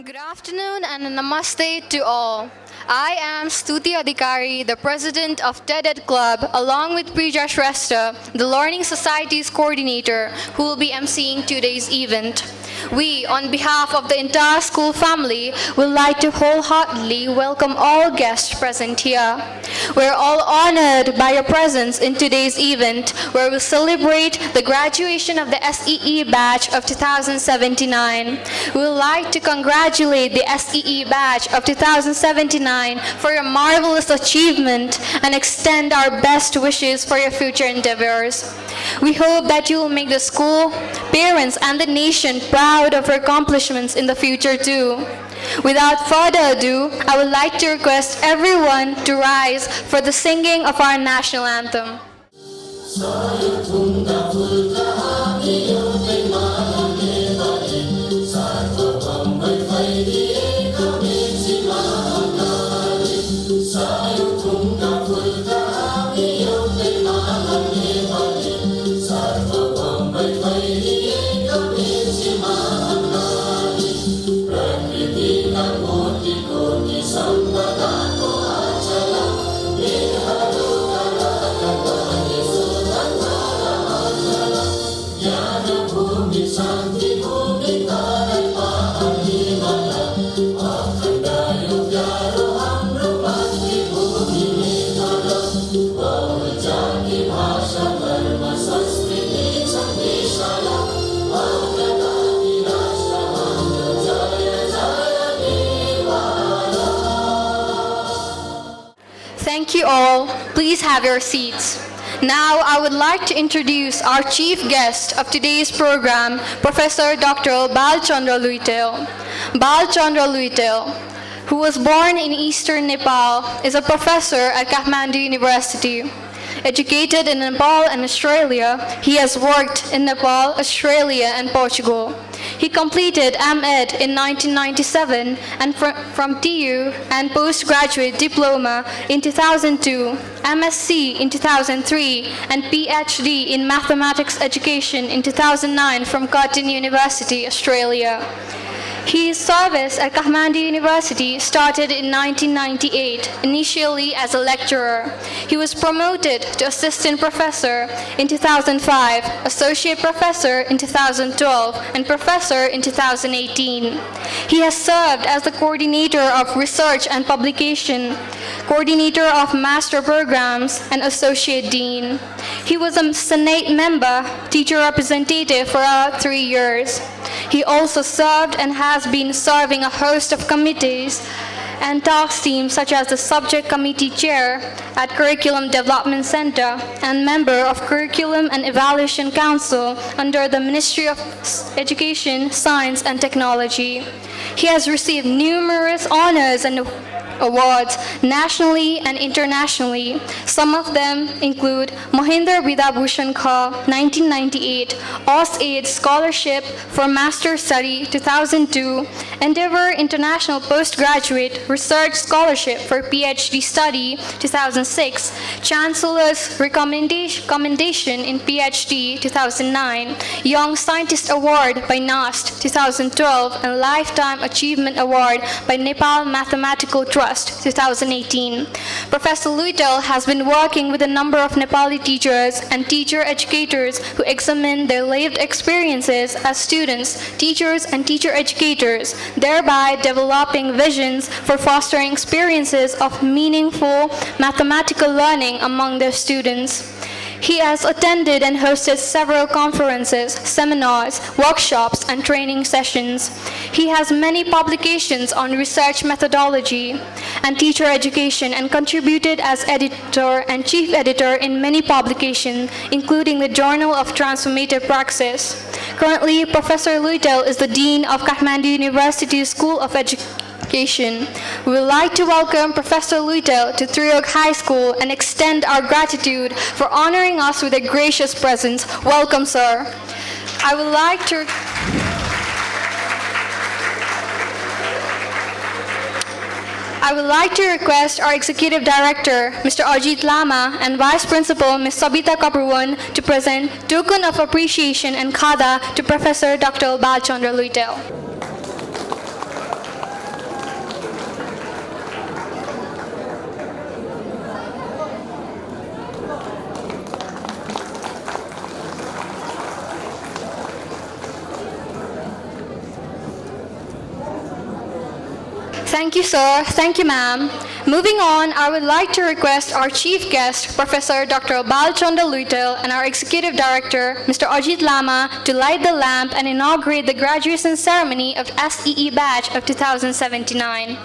Good afternoon and namaste to all. I am Stuti Adhikari, the president of TEDED Club, along with Prija Shrestha, the Learning Society's coordinator, who will be emceeing today's event. We, on behalf of the entire school family, would like to wholeheartedly welcome all guests present here. We're all honored by your presence in today's event, where we celebrate the graduation of the SEE batch of 2079. We would like to congratulate the SEE batch of 2079 for your marvelous achievement and extend our best wishes for your future endeavors. We hope that you will make the school, parents, and the nation proud of your accomplishments in the future too. Without further ado, I would like to request everyone to rise for the singing of our national anthem. Thank you all. Please have your seats. Now, I would like to introduce our chief guest of today's program, Professor Dr. Balchandra Luitel. Balchandra Luitel, who was born in eastern Nepal, is a professor at Kathmandu University. Educated in Nepal and Australia, he has worked in Nepal, Australia, and Portugal. He completed MEd in 1997 and from TU and postgraduate diploma in 2002, MSc in 2003, and PhD in mathematics education in 2009 from Curtin University, Australia. His service at Kathmandu University started in 1998, initially as a lecturer. He was promoted to assistant professor in 2005, associate professor in 2012, and professor in 2018. He has served as the coordinator of research and publication, coordinator of master programs, and associate dean. He was a Senate member, teacher representative for 3 years. He also served and has been serving a host of committees and task teams such as the Subject Committee Chair at Curriculum Development Center and member of Curriculum and Evaluation Council under the Ministry of Education, Science and Technology. He has received numerous honors and awards nationally and internationally. Some of them include Mohinder Vidabhushan Kha 1998, AusAid Scholarship for Master Study 2002, Endeavour International Postgraduate Research Scholarship for PhD Study 2006, Chancellor's Commendation in PhD 2009, Young Scientist Award by NAST 2012, and Lifetime Achievement Award by Nepal Mathematical Trust 2018. Professor Luitel has been working with a number of Nepali teachers and teacher educators who examine their lived experiences as students, teachers, and teacher educators, thereby developing visions for fostering experiences of meaningful mathematical learning among their students. He has attended and hosted several conferences, seminars, workshops, and training sessions. He has many publications on research methodology and teacher education and contributed as editor and chief editor in many publications, including the Journal of Transformative Praxis. Currently, Professor Luitel is the Dean of Kathmandu University School of Education. We would like to welcome Professor Luitel to Triog High School and extend our gratitude for honoring us with a gracious presence. Welcome, sir. I would like to request our Executive Director, Mr. Ajit Lama, and Vice Principal, Ms. Sabita Kapruwan, to present token of appreciation and khada to Professor Dr. Balchandra Luitel. Thank you, sir. Thank you, ma'am. Moving on, I would like to request our chief guest, Professor Dr. Balchandra Luitel, and our Executive Director, Mr. Ajit Lama, to light the lamp and inaugurate the graduation ceremony of SEE batch of 2079.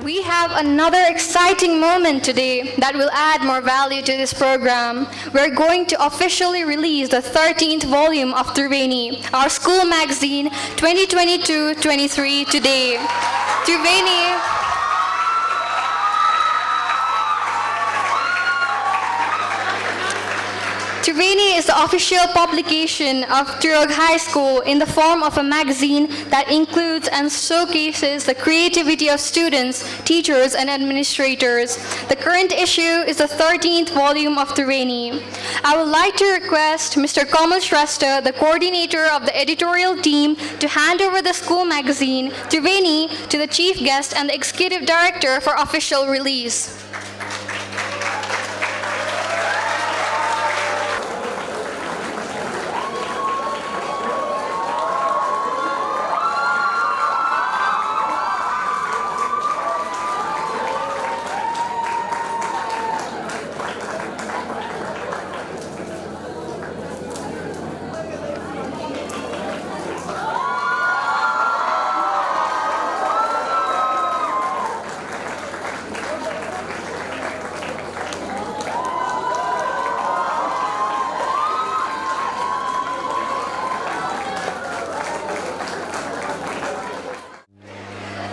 We have another exciting moment today that will add more value to this program. We're going to officially release the 13th volume of Triveni, our school magazine 2022-23 today. Triveni. Triveni is the official publication of Tirog High School in the form of a magazine that includes and showcases the creativity of students, teachers, and administrators. The current issue is the 13th volume of Triveni. I would like to request Mr. Kamal Shrestha, the coordinator of the editorial team, to hand over the school magazine, Triveni, to the chief guest and the executive director for official release.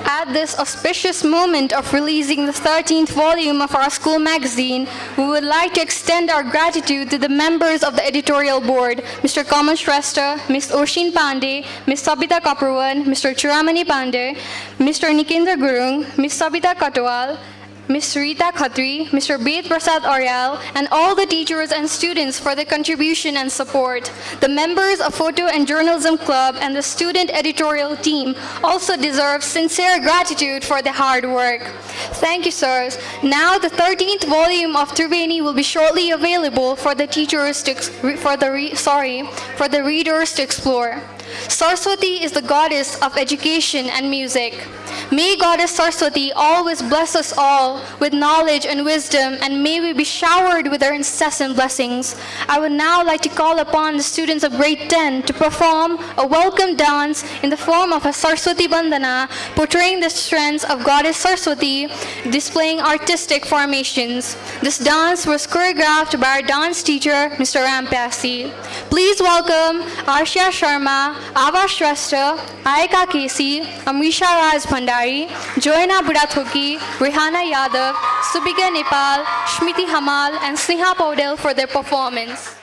At this auspicious moment of releasing the 13th volume of our school magazine, we would like to extend our gratitude to the members of the editorial board, Mr. Kamal Shrestha, Ms. Oshin Pandey, Ms. Sabita Kaprawan, Mr. Churamani Pandey, Mr. Nikendra Gurung, Ms. Sabita Katwal, Ms. Rita Khatri, Mr. Beth Prasad Oryal, and all the teachers and students for their contribution and support. The members of Photo and Journalism Club and the student editorial team also deserve sincere gratitude for their hard work. Thank you, sirs. Now the 13th volume of Triveni will be shortly available for the teachers to for the readers to explore. Saraswati is the goddess of education and music. May Goddess Saraswati always bless us all with knowledge and wisdom, and may we be showered with her incessant blessings. I would now like to call upon the students of grade 10 to perform a welcome dance in the form of a Saraswati Bandana, portraying the strengths of Goddess Saraswati, displaying artistic formations. This dance was choreographed by our dance teacher, Mr. Rampasi. Please welcome Arshia Sharma, Ava Shrestha, Ayaka Kesi, Amrisha Raj Bhandari, Joyna Budathoki, Rehana Yadav, Subika Nepal, Shmiti Hamal, and Sneha Paudel for their performance.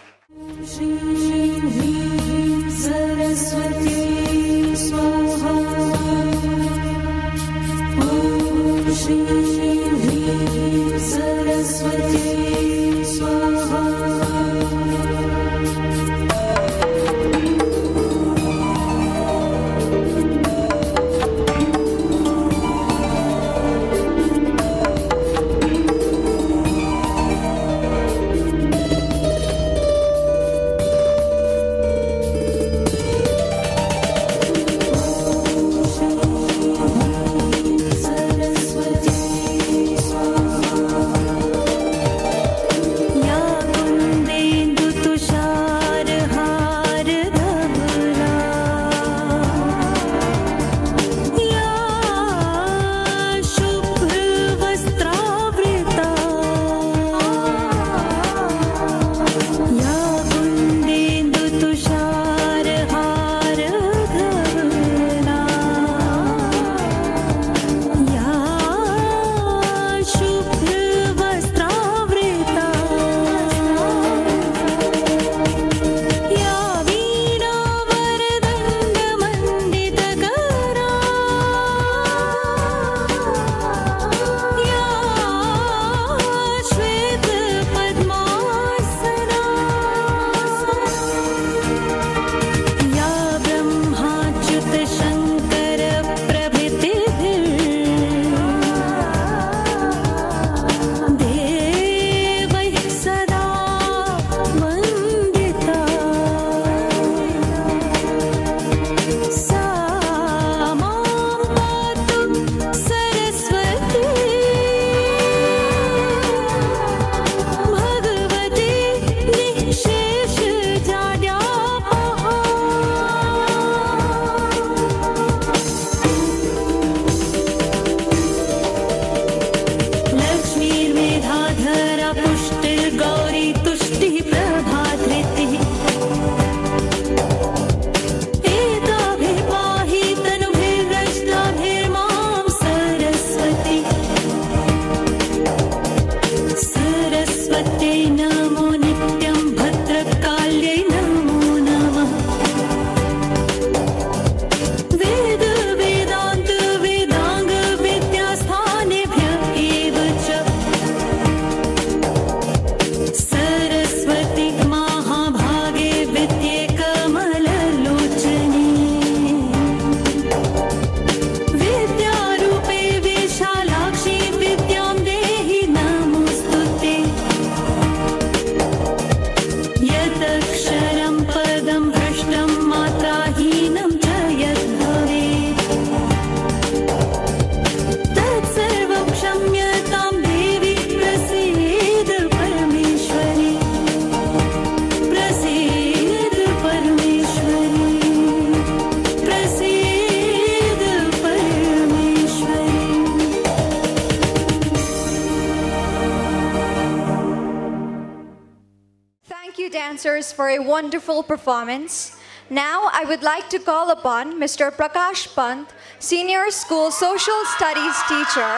dancers for a wonderful performance. Now, I would like to call upon Mr. Prakash Pant, Senior School Social Studies teacher,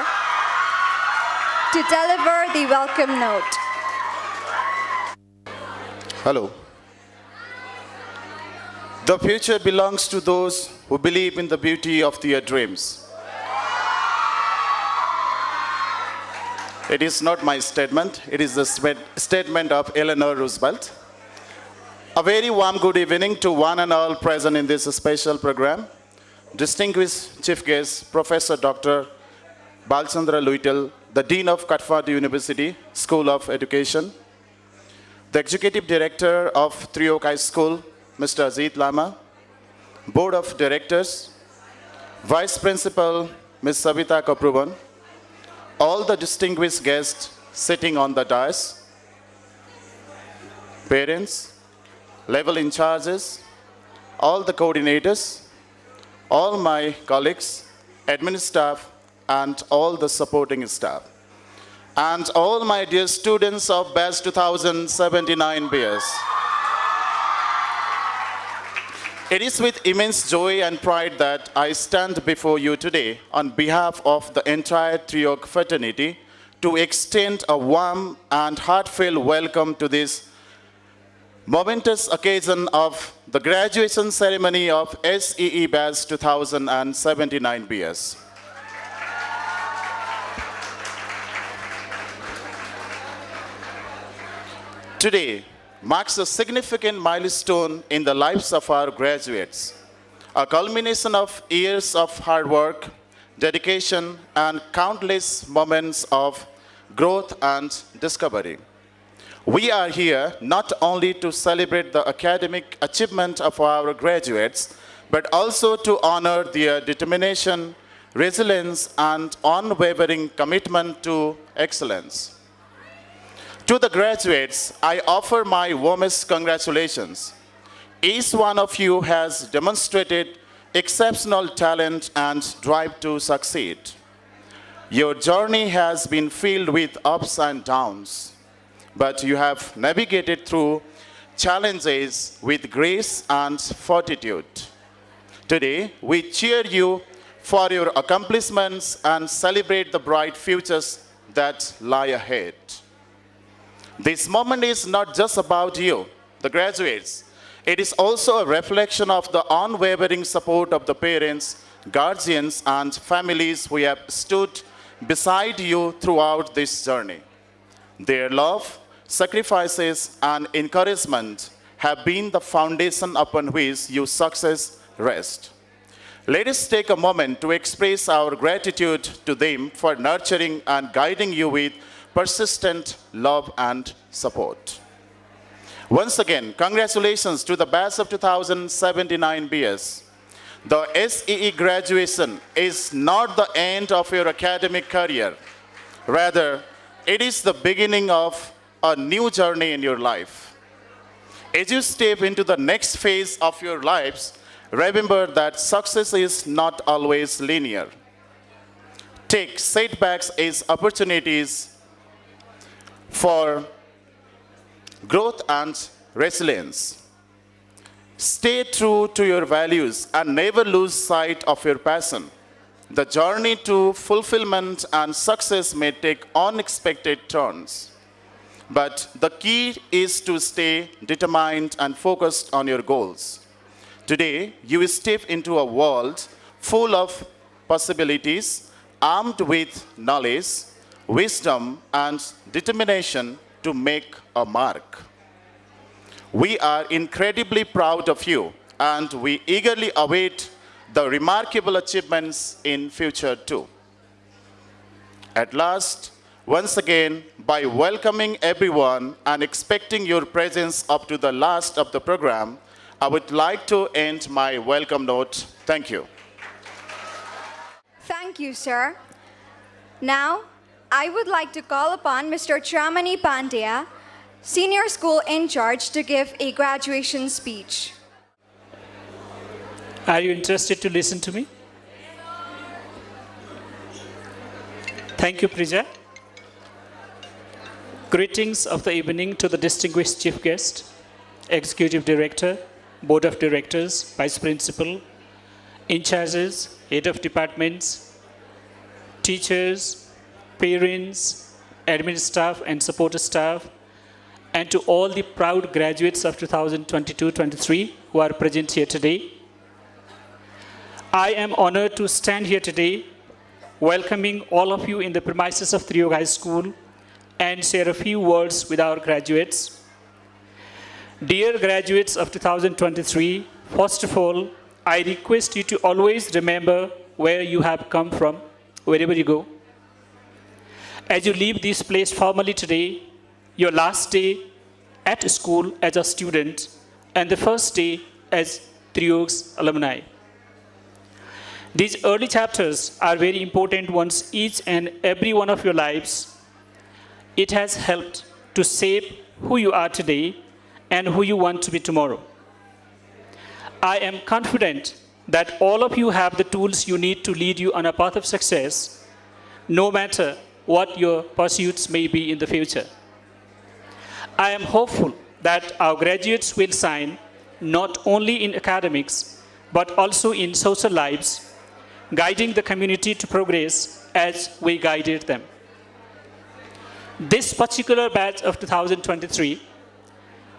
to deliver the welcome note. Hello. The future belongs to those who believe in the beauty of their dreams. It is not my statement, it is the statement of Eleanor Roosevelt. A very warm good evening to one and all present in this special program. Distinguished Chief Guest, Professor Dr. Balchandra Luitel, the Dean of Kathmandu University School of Education, the Executive Director of Triok High School, Mr. Ajit Lama, Board of Directors, Vice Principal, Ms. Savita Kapruban, all the distinguished guests sitting on the dais, parents, level in charges, all the coordinators, all my colleagues, admin staff, and all the supporting staff, and all my dear students of Batch 2079 BS. It is with immense joy and pride that I stand before you today on behalf of the entire Triok fraternity to extend a warm and heartfelt welcome to this momentous occasion of the graduation ceremony of SEE Batch 2079 BS. Today marks a significant milestone in the lives of our graduates, a culmination of years of hard work, dedication, and countless moments of growth and discovery. We are here not only to celebrate the academic achievement of our graduates, but also to honor their determination, resilience, and unwavering commitment to excellence. To the graduates, I offer my warmest congratulations. Each one of you has demonstrated exceptional talent and drive to succeed. Your journey has been filled with ups and downs, but you have navigated through challenges with grace and fortitude. Today, we cheer you for your accomplishments and celebrate the bright futures that lie ahead. This moment is not just about you, the graduates. It is also a reflection of the unwavering support of the parents, guardians, and families who have stood beside you throughout this journey. Their love, sacrifices, and encouragement have been the foundation upon which your success rests. Let us take a moment to express our gratitude to them for nurturing and guiding you with persistent love and support. Once again, congratulations to the batch of 2079 BS. The SEE graduation is not the end of your academic career. Rather, it is the beginning of a new journey in your life. As you step into the next phase of your lives, remember that success is not always linear. Take setbacks as opportunities for growth and resilience. Stay true to your values and never lose sight of your passion. The journey to fulfillment and success may take unexpected turns, but the key is to stay determined and focused on your goals. Today, you will step into a world full of possibilities, armed with knowledge, wisdom, and determination to make a mark. We are incredibly proud of you, and we eagerly await the remarkable achievements in future too. At last, once again, by welcoming everyone and expecting your presence up to the last of the program, I would like to end my welcome note. Thank you. Thank you, sir. Now, I would like to call upon Mr. Chamani Pandya, Senior School in charge, to give a graduation speech. Are you interested to listen to me? Thank you, Prija. Greetings of the evening to the distinguished chief guest, Executive Director, Board of Directors, Vice Principal, in charges, Head of Departments, teachers, parents, admin staff and support staff, and to all the proud graduates of 2022-23 who are present here today. I am honored to stand here today welcoming all of you in the premises of Triyog High School and share a few words with our graduates. Dear graduates of 2023, first of all, I request you to always remember where you have come from, wherever you go. As you leave this place formally today, your last day at school as a student and the first day as Triyog's alumni. These early chapters are very important ones, each and every one of your lives. It has helped to shape who you are today and who you want to be tomorrow. I am confident that all of you have the tools you need to lead you on a path of success, no matter what your pursuits may be in the future. I am hopeful that our graduates will shine not only in academics, but also in social lives, guiding the community to progress as we guided them. This particular batch of 2023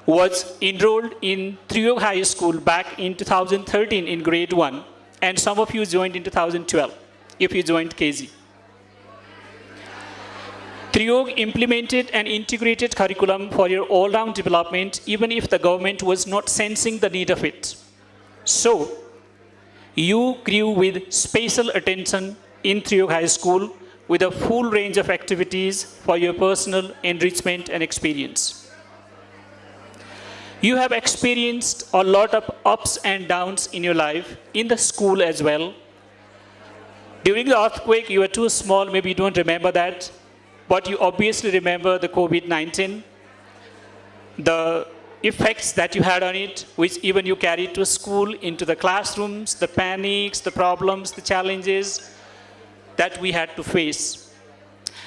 was enrolled in Triyog High School back in 2013 in grade 1, and some of you joined in 2012, if you joined KG. Triyog implemented an integrated curriculum for your all-round development, even if the government was not sensing the need of it. So, you grew with special attention in Triyog High School with a full range of activities for your personal enrichment and experience. You have experienced a lot of ups and downs in your life, in the school as well. During the earthquake, you were too small, maybe you don't remember that, but you obviously remember the COVID-19, the effects that you had on it, which even you carried to school, into the classrooms, the panics, the problems, the challenges that we had to face.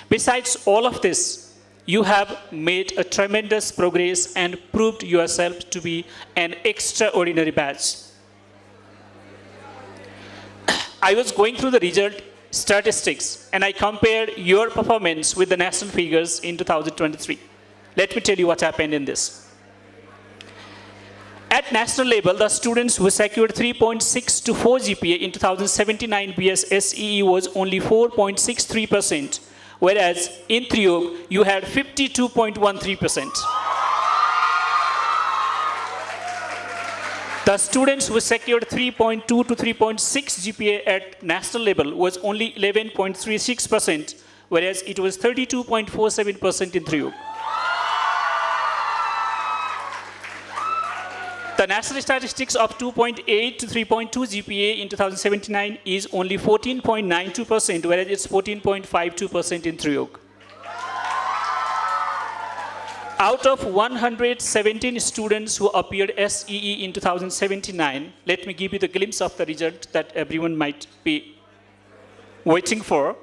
Besides all of this, you have made a tremendous progress and proved yourself to be an extraordinary batch. I was going through the result statistics and I compared your performance with the national figures in 2023. Let me tell you what happened in this. At national level, the students who secured 3.6 to 4 GPA in 2017-9 BS SEE was only 4.63%, whereas in Triyog, you had 52.13%. The students who secured 3.2 to 3.6 GPA at national level was only 11.36%, whereas it was 32.47% in Triyog. The national statistics of 2.8 to 3.2 GPA in 2017-9 is only 14.92%, whereas it's 14.52% in Triyog. Out of 117 students who appeared SEE in 2017-9, let me give you the glimpse of the result that everyone might be waiting for.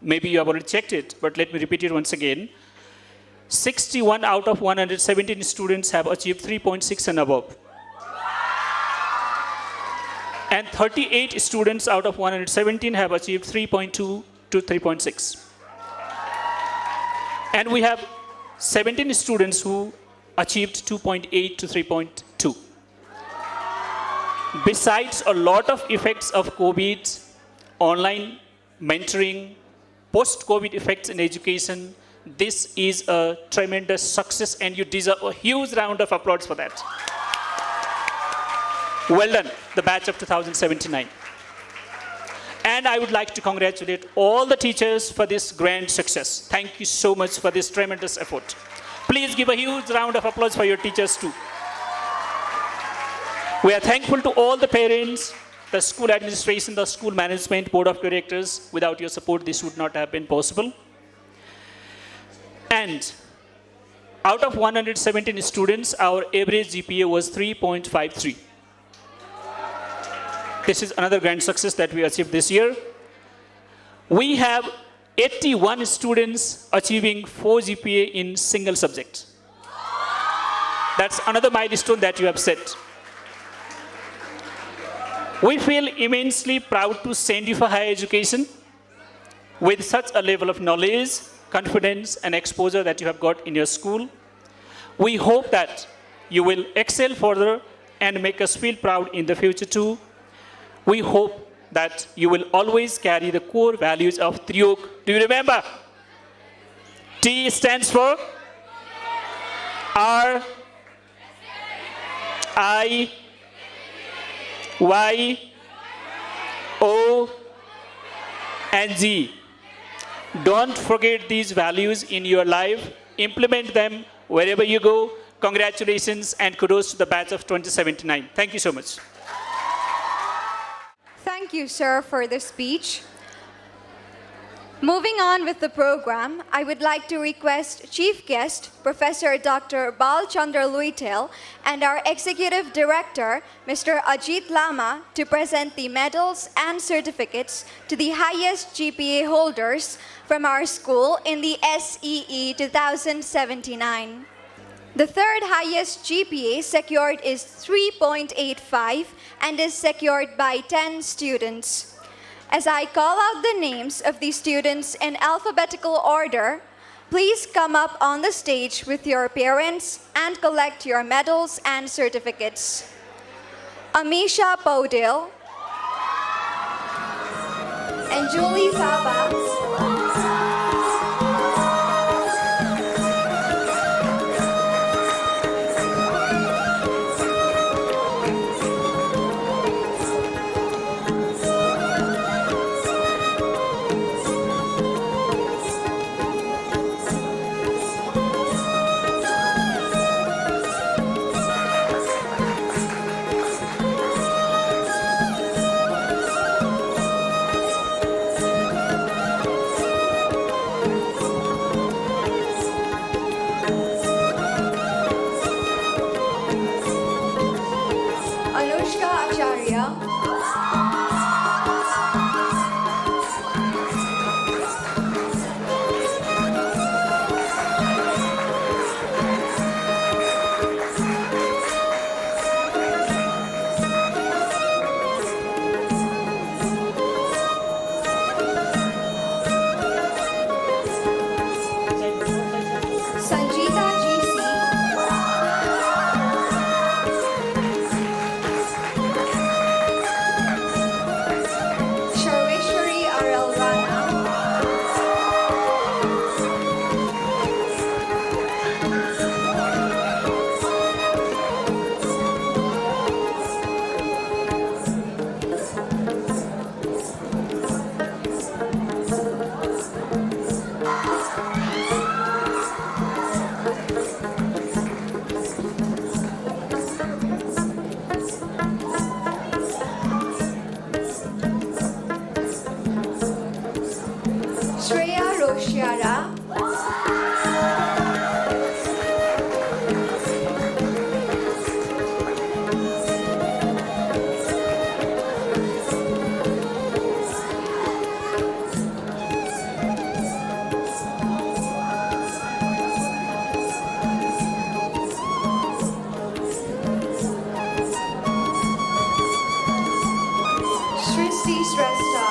Maybe you have already checked it, but let me repeat it once again. 61 out of 117 students have achieved 3.6 and above. And 38 students out of 117 have achieved 3.2 to 3.6. And we have 17 students who achieved 2.8 to 3.2. Besides a lot of effects of COVID, online mentoring, post-COVID effects in education, this is a tremendous success and you deserve a huge round of applause for that. Well done, the batch of 2017-9. And I would like to congratulate all the teachers for this grand success. Thank you so much for this tremendous effort. Please give a huge round of applause for your teachers too. We are thankful to all the parents, the school administration, the school management, board of directors. Without your support, this would not have been possible. And out of 117 students, our average GPA was 3.53. This is another grand success that we achieved this year. We have 81 students achieving 4 GPA in single subject. That's another milestone that you have set. We feel immensely proud to send you for higher education with such a level of knowledge, confidence, and exposure that you have got in your school. We hope that you will excel further and make us feel proud in the future too. We hope that you will always carry the core values of Triyogi. Do you remember? T stands for R, I, Y, O, and G. Don't forget these values in your life. Implement them wherever you go. Congratulations and kudos to the batch of 2079. Thank you so much. Thank you, sir, for the speech. Moving on with the program, I would like to request Chief Guest, Professor Dr. Balchandra Luitel, and our Executive Director, Mr. Ajit Lama, to present the medals and certificates to the highest GPA holders from our school in the SEE 2079. The third highest GPA secured is 3.85 and is secured by 10 students. As I call out the names of the students in alphabetical order, please come up on the stage with your parents and collect your medals and certificates. Amisha Podil and Julie Zaba. Anushka Acharya. Sanjita GC. Sharveshwari RL Rana. Shreya Roshiara. Sristi Shrestha.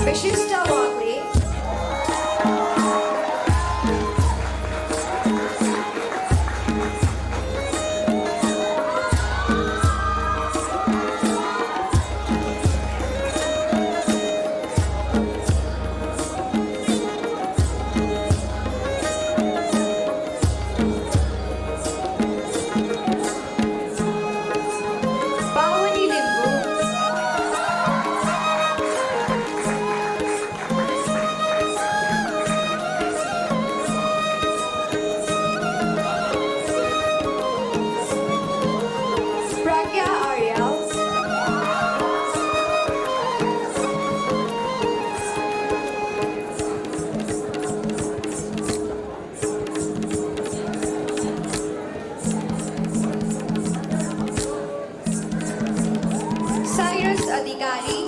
Vishista Wagley, Pawani Limbu, Pragya Ariel, Cyrus Adhikari,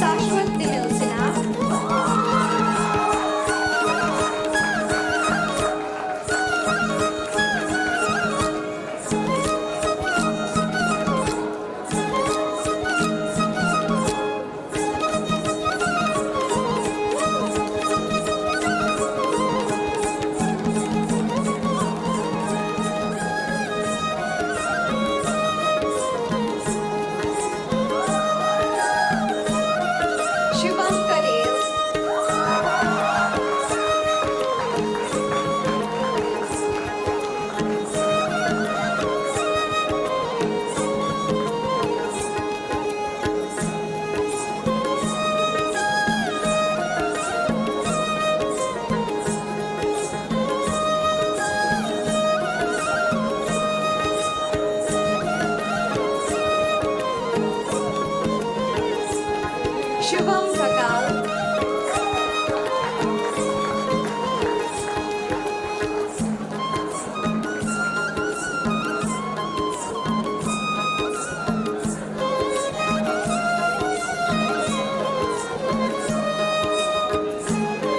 Sashwat Tinilsina, Shubham Karel, Shubham Thakal,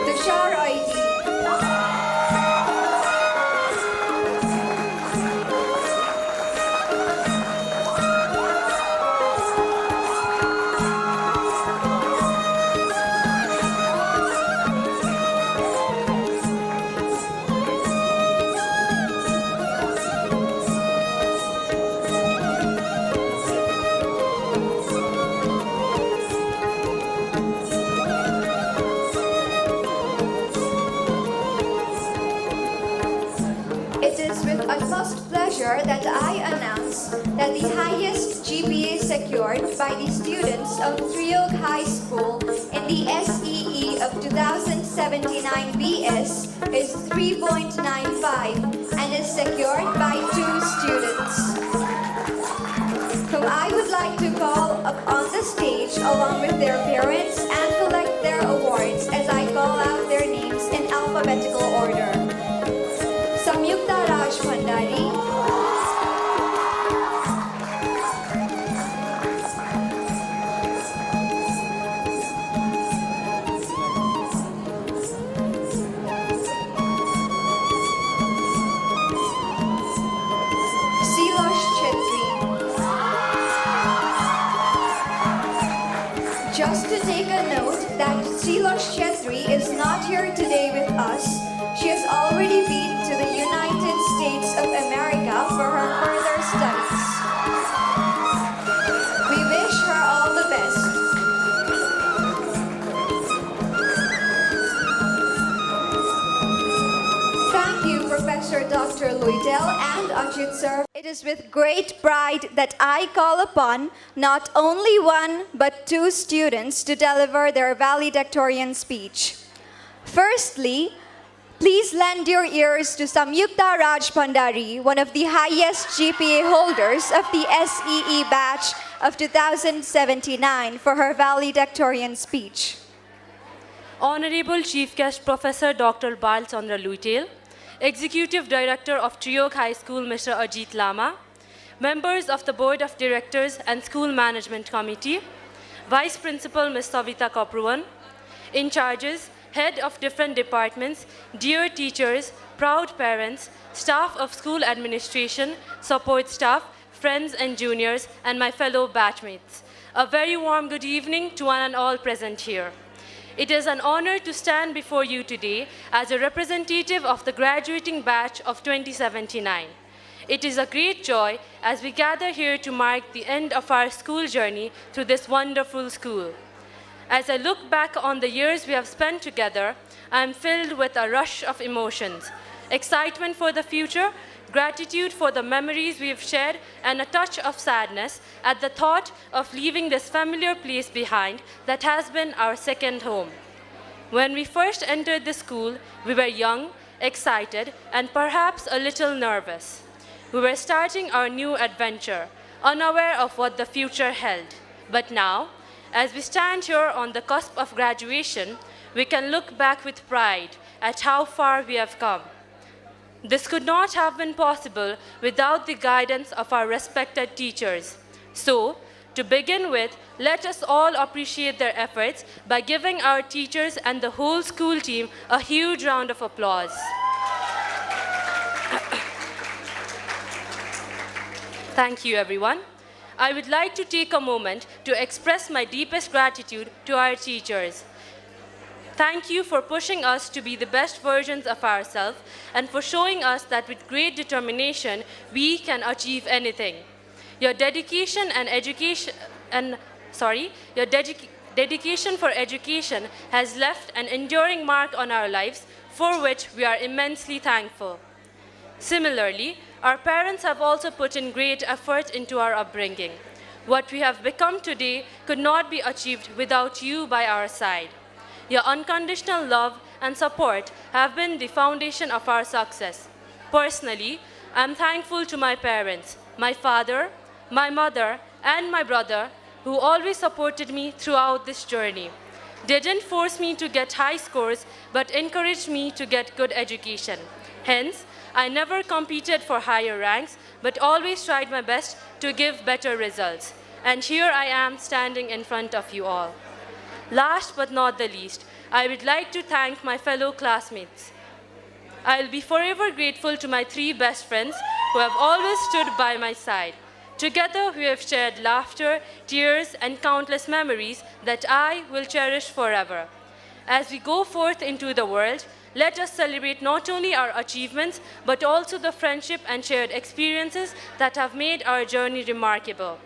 Tushar Aiti, It is with utmost pleasure that I announce that the highest GPA secured by the students of Triog High School in the SEE of 2079 BS is 3.95 and is secured by 2 students, whom I would like to call up on the stage along with their parents and collect their awards as I call out their names in alphabetical order. Samyukta Raj Bhandari, Silosh Chetri. Just to take a note that Silosh Chetri is not here today with us. She has already been to the United States of America for her further studies. We wish her all the best. Thank you, Professor Dr. Luitel and Ajit sir. It is with great pride that I call upon not only one but 2 students to deliver their valedictorian speech. Firstly, please lend your ears to Samyukta Raj Bhandari, one of the highest GPA holders of the SEE batch of 2079, for her valedictorian speech. Honorable Chief Guest Professor Dr. Bal Chandra Luitel, Executive Director of Triog High School Mr. Ajit Lama, members of the Board of Directors and School Management Committee, Vice Principal Ms. Savita Kapruan, in charges, head of different departments, dear teachers, proud parents, staff of school administration, support staff, friends and juniors, and my fellow batchmates. A very warm good evening to one and all present here. It is an honor to stand before you today as a representative of the graduating batch of 2079. It is a great joy as we gather here to mark the end of our school journey through this wonderful school. As I look back on the years we have spent together, I am filled with a rush of emotions, excitement for the future, gratitude for the memories we have shared, and a touch of sadness at the thought of leaving this familiar place behind that has been our second home. When we first entered the school, we were young, excited, and perhaps a little nervous. We were starting our new adventure, unaware of what the future held. But now, as we stand here on the cusp of graduation, we can look back with pride at how far we have come. This could not have been possible without the guidance of our respected teachers. So, to begin with, let us all appreciate their efforts by giving our teachers and the whole school team a huge round of applause. Thank you, everyone. I would like to take a moment to express my deepest gratitude to our teachers. Thank you for pushing us to be the best versions of ourselves and for showing us that with great determination, we can achieve anything. Your dedication for education has left an enduring mark on our lives for which we are immensely thankful. Similarly, our parents have also put in great effort into our upbringing. What we have become today could not be achieved without you by our side. Your unconditional love and support have been the foundation of our success. Personally, I am thankful to my parents, my father, my mother, and my brother, who always supported me throughout this journey. They didn't force me to get high scores, but encouraged me to get good education. Hence, I never competed for higher ranks, but always tried my best to give better results. And here I am standing in front of you all. Last but not the least, I would like to thank my fellow classmates. I will be forever grateful to my 3 best friends who have always stood by my side. Together, we have shared laughter, tears, and countless memories that I will cherish forever. As we go forth into the world, let us celebrate not only our achievements, but also the friendship and shared experiences that have made our journey remarkable.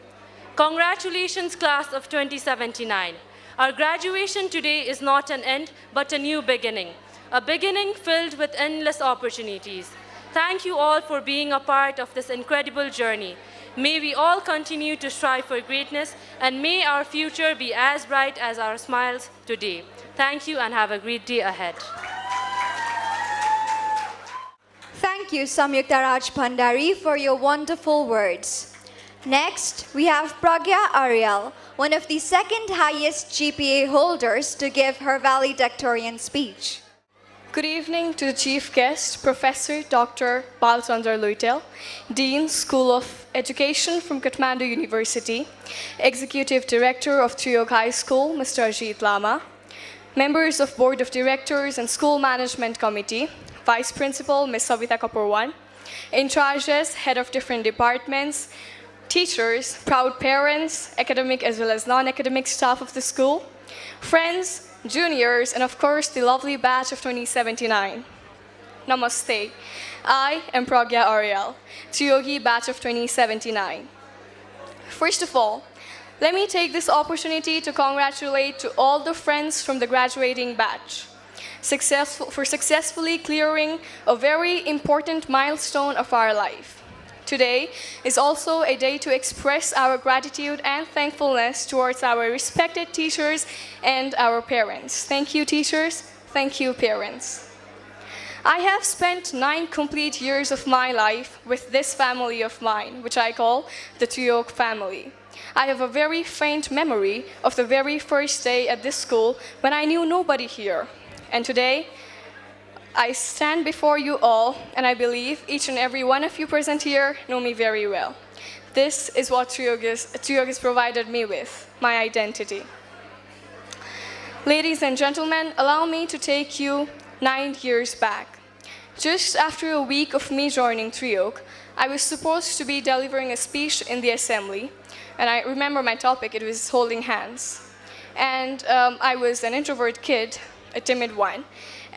Congratulations, class of 2079. Our graduation today is not an end, but a new beginning. A beginning filled with endless opportunities. Thank you all for being a part of this incredible journey. May we all continue to strive for greatness, and may our future be as bright as our smiles today. Thank you and have a great day ahead. Thank you, Samyukta Raj Bhandari, for your wonderful words. Next, we have Pragya Ariel, one of the second highest GPA holders, to give her valedictorian speech. Good evening to the chief guest, Professor Dr. Bal Chandra Luitel, Dean, School of Education from Kathmandu University, Executive Director of Triog High School, Mr. Ajit Lama, members of Board of Directors and School Management Committee, Vice Principal, Ms. Savita Kapurwan, in charges, head of different departments, teachers, proud parents, academic as well as non-academic staff of the school, friends, juniors, and of course, the lovely batch of 2079. Namaste. I am Pragya Ariel, Triyogi batch of 2079. First of all, let me take this opportunity to congratulate to all the friends from the graduating batch for successfully clearing a very important milestone of our life. Today is also a day to express our gratitude and thankfulness towards our respected teachers and our parents. Thank you, teachers. Thank you, parents. I have spent 9 complete years of my life with this family of mine, which I call the Triog family. I have a very faint memory of the very first day at this school when I knew nobody here. And today, I stand before you all, and I believe each and every one of you present here know me very well. This is what Triyogis provided me with, my identity. Ladies and gentlemen, allow me to take you 9 years back. Just after a week of me joining Triyog, I was supposed to be delivering a speech in the assembly, and I remember my topic, it was holding hands. And I was an introvert kid, a timid one,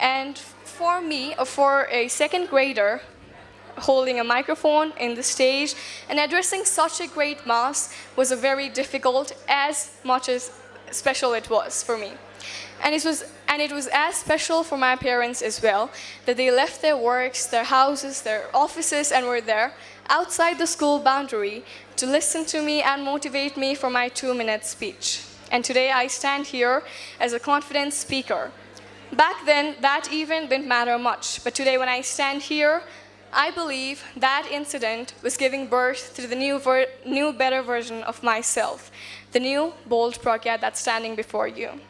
and for me, for a second grader, holding a microphone in the stage and addressing such a great mass was a very difficult, as much as special it was for me. And it was as special for my parents as well, that they left their works, their houses, their offices, and were there outside the school boundary to listen to me and motivate me for my 2-minute speech. And today I stand here as a confident speaker. Back then, that even didn't matter much, but today when I stand here, I believe that incident was giving birth to the new better version of myself, the new, bold Pragya that's standing before you.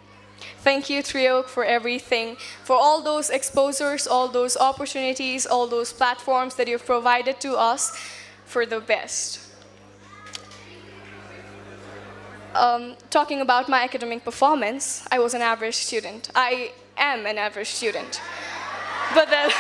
Thank you, Triyog, for everything, for all those exposures, all those opportunities, all those platforms that you've provided to us for the best. Talking about my academic performance, I was an average student. I am an average student. But then,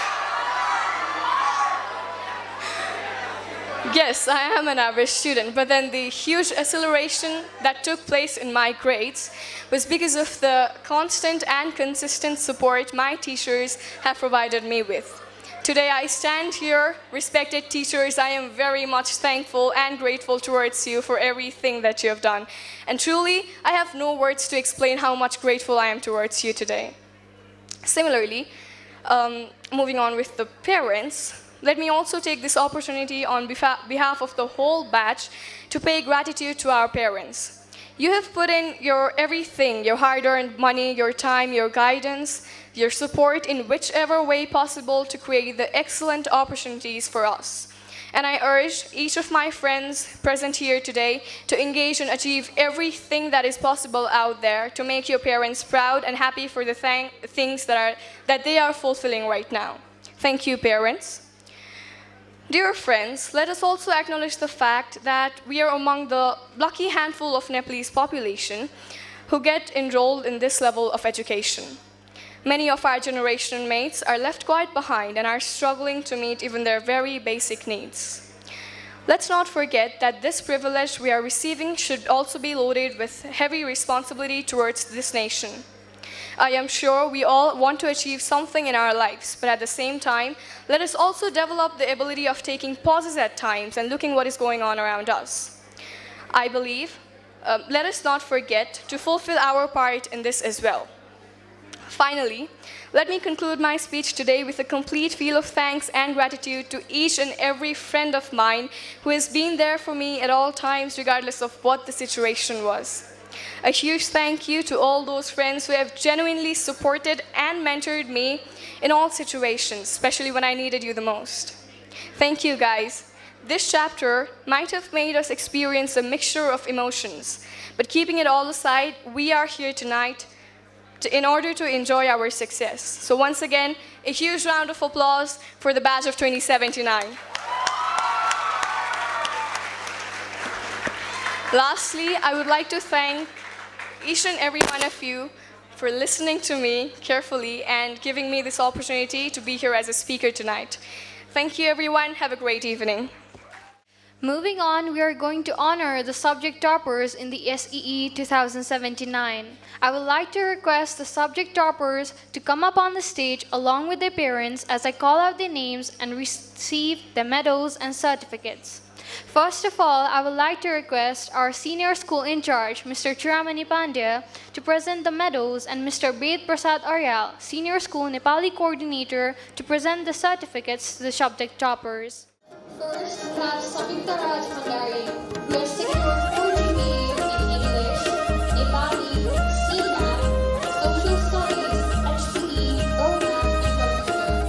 yes, I am an average student, but then the huge acceleration that took place in my grades was because of the constant and consistent support my teachers have provided me with. Today I stand here, respected teachers, I am very much thankful and grateful towards you for everything that you have done. And truly, I have no words to explain how much grateful I am towards you today. Similarly, moving on with the parents, let me also take this opportunity on behalf of the whole batch to pay gratitude to our parents. You have put in your everything, your hard-earned money, your time, your guidance, your support in whichever way possible to create the excellent opportunities for us. And I urge each of my friends present here today to engage and achieve everything that is possible out there to make your parents proud and happy for the things that they are fulfilling right now. Thank you, parents. Dear friends, let us also acknowledge the fact that we are among the lucky handful of Nepalese population who get enrolled in this level of education. Many of our generation mates are left quite behind and are struggling to meet even their very basic needs. Let's not forget that this privilege we are receiving should also be loaded with heavy responsibility towards this nation. I am sure we all want to achieve something in our lives, but at the same time, let us also develop the ability of taking pauses at times and looking what is going on around us. I believe, let us not forget to fulfill our part in this as well. Finally, let me conclude my speech today with a complete feel of thanks and gratitude to each and every friend of mine who has been there for me at all times, regardless of what the situation was. A huge thank you to all those friends who have genuinely supported and mentored me in all situations, especially when I needed you the most. Thank you, guys. This chapter might have made us experience a mixture of emotions, but keeping it all aside, we are here tonight in order to enjoy our success. So once again, a huge round of applause for the batch of 2079. Lastly, I would like to thank each and every one of you for listening to me carefully and giving me this opportunity to be here as a speaker tonight. Thank you, everyone. Have a great evening. Moving on, we are going to honor the subject toppers in the SEE 2079. I would like to request the subject toppers to come up on the stage along with their parents as I call out their names and receive the medals and certificates. First of all, I would like to request our senior school in charge, Mr. Chiramani Pandya, to present the medals, and Mr. Ved Prasad Aryal, senior school Nepali coordinator, to present the certificates to the subject toppers. First, we have Samyukta Raj Bhandari, who has secured 40 BA in English, Nepali, CMAP, Social Studies, HPE, OMAP, and Computer.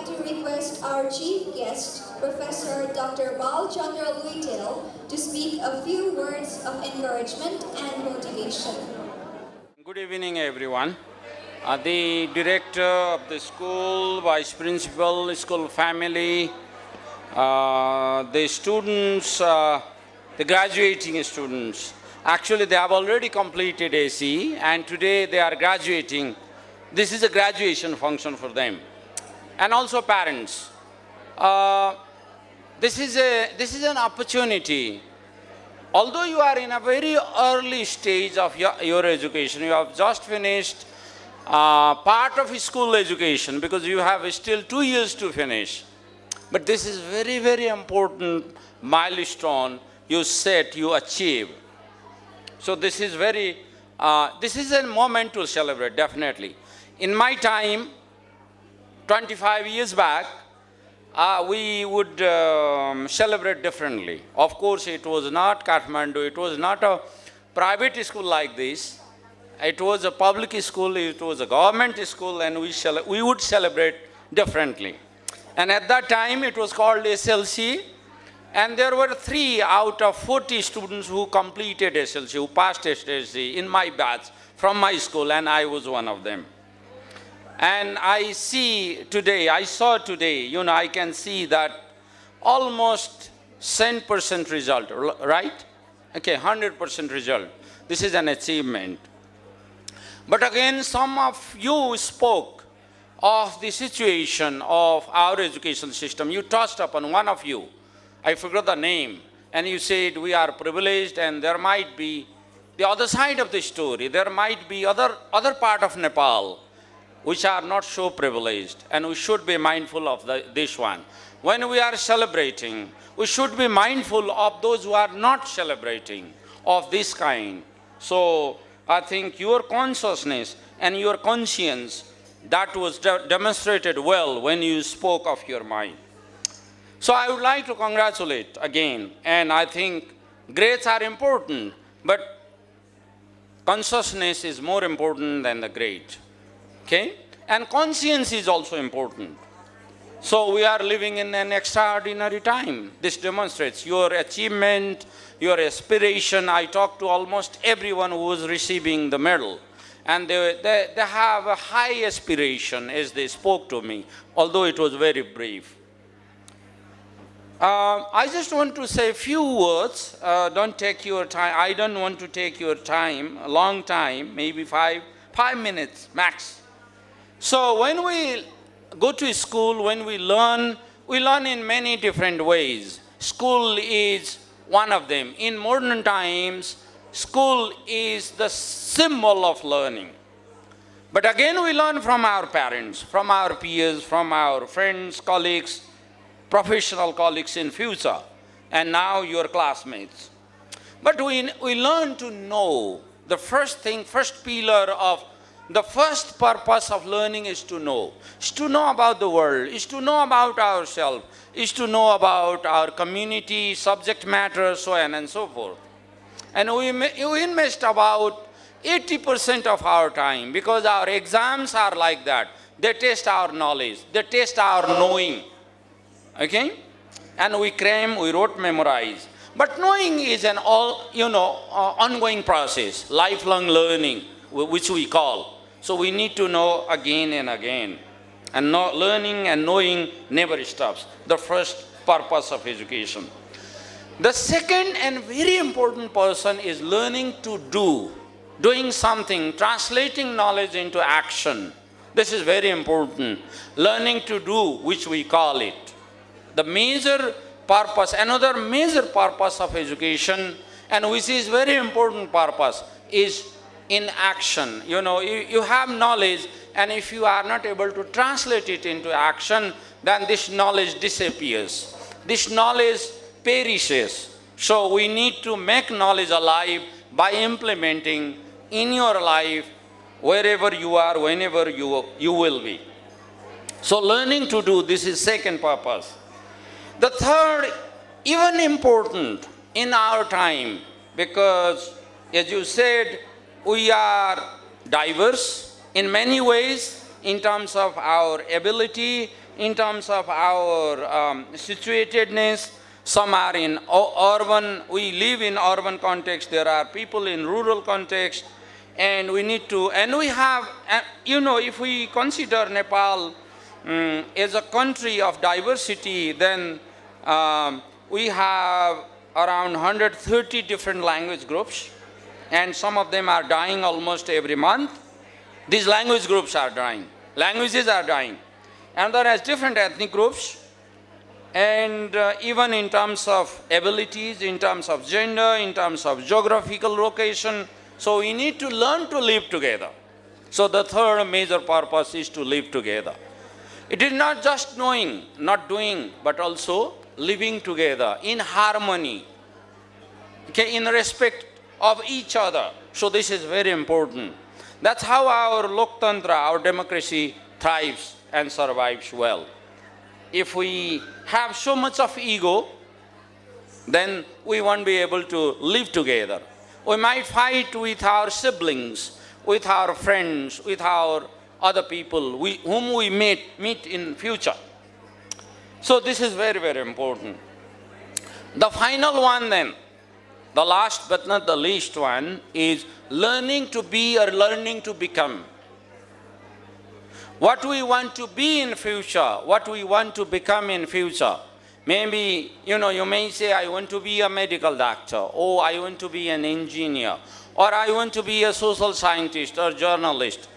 like to request our chief guest, Professor Dr. Balchandra Luitel, to speak a few words of encouragement and motivation. Good evening, everyone. The director of the school, vice principal, school family, the students, the graduating students. Actually, they have already completed ACE and today they are graduating. This is a graduation function for them. And also parents. This is an opportunity. Although you are in a very early stage of your education, you have just finished part of school education because you have still 2 years to finish. But this is very, very important milestone you set, you achieve. So this is this is a moment to celebrate, definitely. In my time, 25 years back, we would celebrate differently. Of course, it was not Kathmandu, it was not a private school like this. It was a public school, it was a government school, and we would celebrate differently. And at that time, it was called SLC, and there were 3 out of 40 students who completed SLC, who passed SLC in my batch from my school, and I was one of them. And I saw today, I can see that almost 100% result, right? Okay, 100% result. This is an achievement. But again, some of you spoke of the situation of our education system. You touched upon, one of you, I forgot the name, and you said we are privileged and there might be the other side of the story. There might be other part of Nepal which are not so privileged, and we should be mindful of this one. When we are celebrating, we should be mindful of those who are not celebrating of this kind. So I think your consciousness and your conscience, that was demonstrated well when you spoke of your mind. So I would like to congratulate again, and I think grades are important, but consciousness is more important than the grade. Okay? And conscience is also important. So we are living in an extraordinary time. This demonstrates your achievement, your aspiration. I talked to almost everyone who was receiving the medal. And they have a high aspiration as they spoke to me, although it was very brief. I just want to say a few words. Don't take your time. I don't want to take your time, a long time, maybe 5 minutes max. So when we go to school, when we learn in many different ways. School is one of them. In modern times, school is the symbol of learning. But again, we learn from our parents, from our peers, from our friends, colleagues, professional colleagues in future, and now your classmates. But we learn to know the first pillar of the first purpose of learning is to know. Is to know about the world, is to know about ourselves, is to know about our community, subject matter, so on and so forth. And we invest about 80% of our time because our exams are like that. They test our knowledge, they test our knowing. Okay? And we cram, we wrote, memorize. But knowing is an ongoing process, lifelong learning, which we call. So we need to know again and again. And learning and knowing never stops. The first purpose of education. The second and very important person is learning to do. Doing something, translating knowledge into action. This is very important. Learning to do, which we call it. The major purpose, another major purpose of education, and which is very important purpose, is in action. You have knowledge, and if you are not able to translate it into action, then this knowledge disappears. This knowledge perishes. So we need to make knowledge alive by implementing in your life wherever you are, whenever you will be. So learning to do, this is second purpose. The third, even important in our time, because as you said, we are diverse in many ways, in terms of our ability, in terms of our situatedness. Some are in urban, we live in urban context, there are people in rural context, and we need to, and we have, if we consider Nepal as a country of diversity, then we have around 130 different language groups, and some of them are dying almost every month. These language groups are dying. Languages are dying. And there are different ethnic groups, and even in terms of abilities, in terms of gender, in terms of geographical location. So we need to learn to live together. So the third major purpose is to live together. It is not just knowing, not doing, but also living together in harmony, okay, in respect of each other. So this is very important. That's how our Loktantra, our democracy, thrives and survives well. If we have so much of ego, then we won't be able to live together. We might fight with our siblings, with our friends, with our other people whom we meet in future. So this is very, very important. The final one then, the last but not the least one, is learning to be or learning to become. What we want to be in future, what we want to become in future. Maybe, you may say, I want to be a medical doctor, or I want to be an engineer, or I want to be a social scientist or journalist.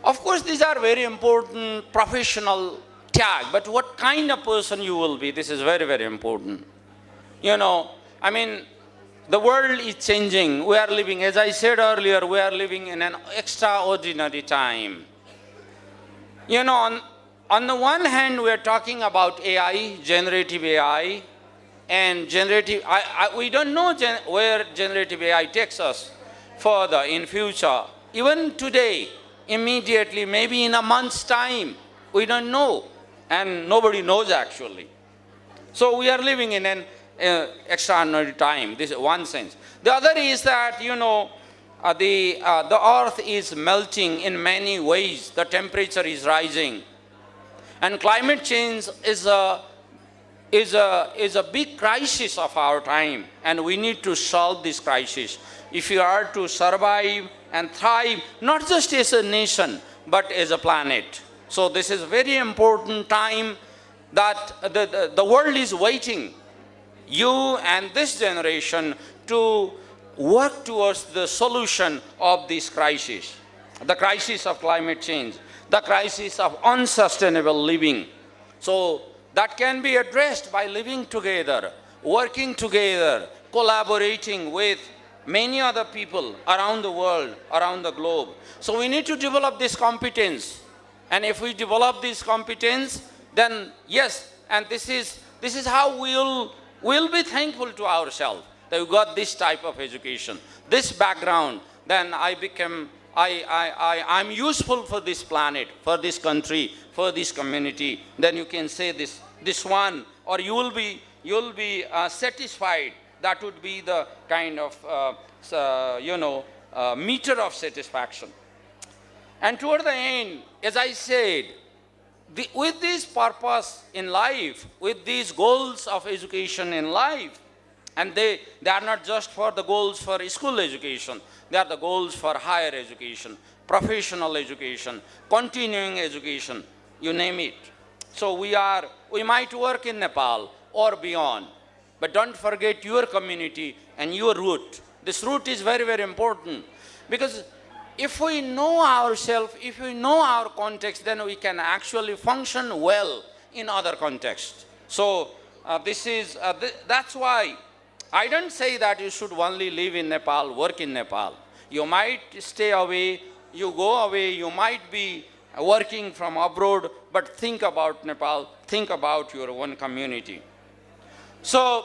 Of course, these are very important professional tag, but what kind of person you will be, this is very, very important. The world is changing. We are living, as I said earlier, we are living in an extraordinary time. On the one hand, we are talking about AI, generative AI, and we don't know where generative AI takes us further in future. Even today, immediately, maybe in a month's time, we don't know, and nobody knows actually. So we are living in an extraordinary time. This is one sense. The other is that, the earth is melting in many ways. The temperature is rising. And climate change is a big crisis of our time. And we need to solve this crisis if you are to survive and thrive, not just as a nation, but as a planet. So this is a very important time that the world is waiting, you and this generation, to work towards the solution of this crisis. The crisis of climate change, the crisis of unsustainable living. So that can be addressed by living together, working together, collaborating with many other people around the world, around the globe. So we need to develop this competence. And if we develop this competence, then yes, and this is how we'll be thankful to ourselves that we got this type of education, this background. Then I'm useful for this planet, for this country, for this community. Then you can say this one, or you'll be satisfied. That would be the kind of meter of satisfaction. And toward the end, as I said, with this purpose in life, with these goals of education in life, and they are not just for the goals for school education, they are the goals for higher education, professional education, continuing education, you name it. So we might work in Nepal or beyond, but don't forget your community and your root. This root is very, very important, because if we know ourselves, if we know our context, then we can actually function well in other contexts. So that's why I don't say that you should only live in Nepal, work in Nepal. You might stay away, you go away, you might be working from abroad, but think about Nepal, think about your own community. So,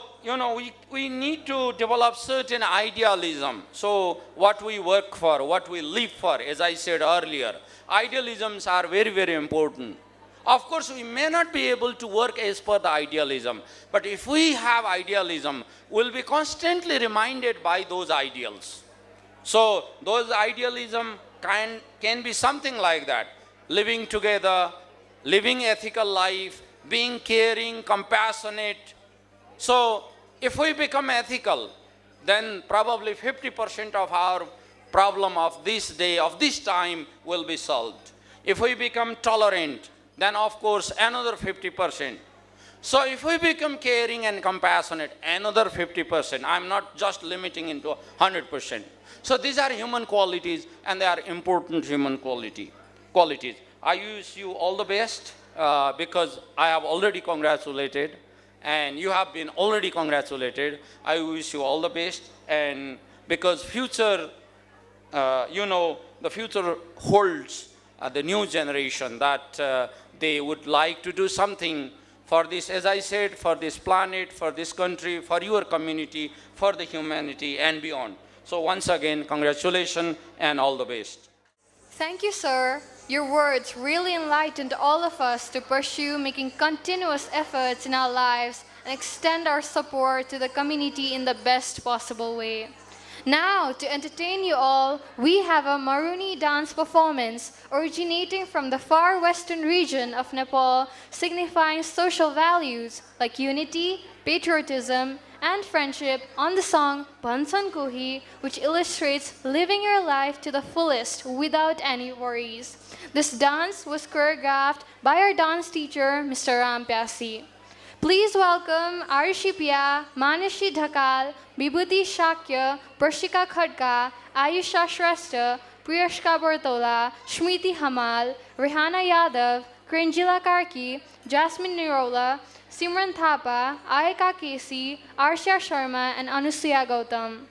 we need to develop certain idealism. So, what we work for, what we live for, as I said earlier, idealisms are very, very important. Of course, we may not be able to work as per the idealism, but if we have idealism, we'll be constantly reminded by those ideals. So, those idealism can be something like that. living together, living ethical life, being caring, compassionate. So if we become ethical, then probably 50% of our problem of this day, of this time will be solved. If we become tolerant, then of course another 50%. So if we become caring and compassionate, another 50%. I'm not just limiting into 100%. So these are human qualities, and they are important human qualities. I wish you all the best because I have already congratulated, and you have been already congratulated. I wish you all the best, and because future, the future holds the new generation that they would like to do something for this, as I said, for this planet, for this country, for your community, for the humanity and beyond. So once again, congratulations and all the best. Thank you, sir. Your words really enlightened all of us to pursue making continuous efforts in our lives and extend our support to the community in the best possible way. Now, to entertain you all, we have a Maruni dance performance originating from the far western region of Nepal, signifying social values like unity, patriotism, and friendship on the song Bansan Kohi, which illustrates living your life to the fullest without any worries. This dance was choreographed by our dance teacher, Mr. Ram Pyasi. Please welcome Arishi Pia, Manishi Dhakal, Vibhuti Shakya, Prashika Khadka, Ayusha Shrestha, Priyashka Bartola, Shmiti Hamal, Rehana Yadav, Krinjila Karki, Jasmine Nirola, Simran Thapa, Ayaka Kesi, Arsha Sharma, and Anusuya Gautam.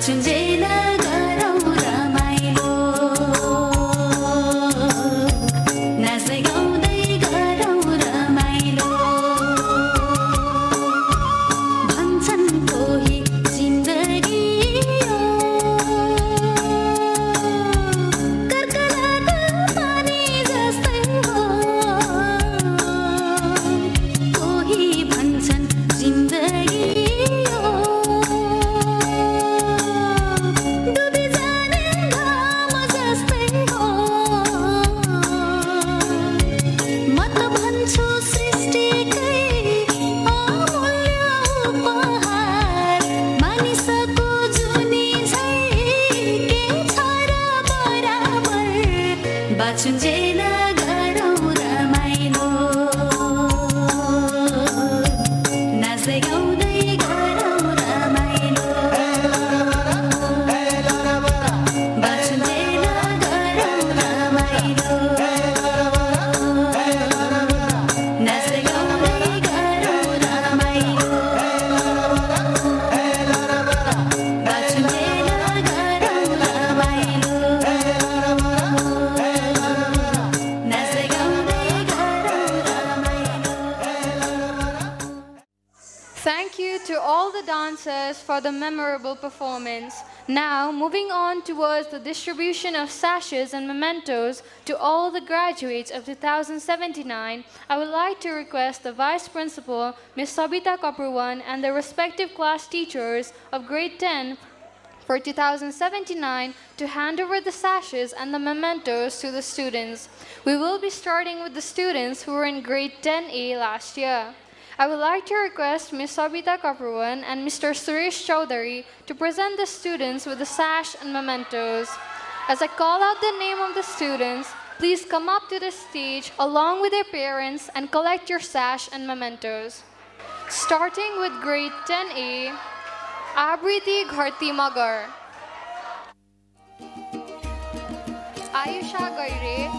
बाचुन्जेल गरौँ रमाइलो नाच्दै गाउँदै गरौँ रमाइलो भन्छन् कोही जिन्दगी यो कर्कलाको पानी जस्तै हो कोही भन्छन् जिन्दगी यो डुबी जाने घाम जस्तै हो म त भन्छु सृष्टिकै अमूल्य उपहार मानिसको जुनी झै के छ र बराबर बाचुन्जेल गरौँ रमाइलो नाच्दै गाउँदै गरौँ रमाइलो बाचुन्जेल गरौँ रमाइलो नाच्दै गाउँदै गरौँ रमाइलो बाचुन्जेल गरौँ रमाइलो नाच्दै गाउँदै गरौँ रमाइलो Thank you to all the dancers for the memorable performance. Now, moving on towards the distribution of sashes and mementos to all the graduates of 2079, I would like to request the Vice Principal, Ms. Sabita Kapurwan, and the respective class teachers of grade 10 for 2079 to hand over the sashes and the mementos to the students. We will be starting with the students who were in grade 10A last year. I would like to request Ms. Sabita Kapurwan and Mr. Suresh Chowdhury to present the students with the sash and mementos. As I call out the name of the students, please come up to the stage along with their parents and collect your sash and mementos. Starting with grade 10A, Abriti Gharti Magar, Ayusha Gaire,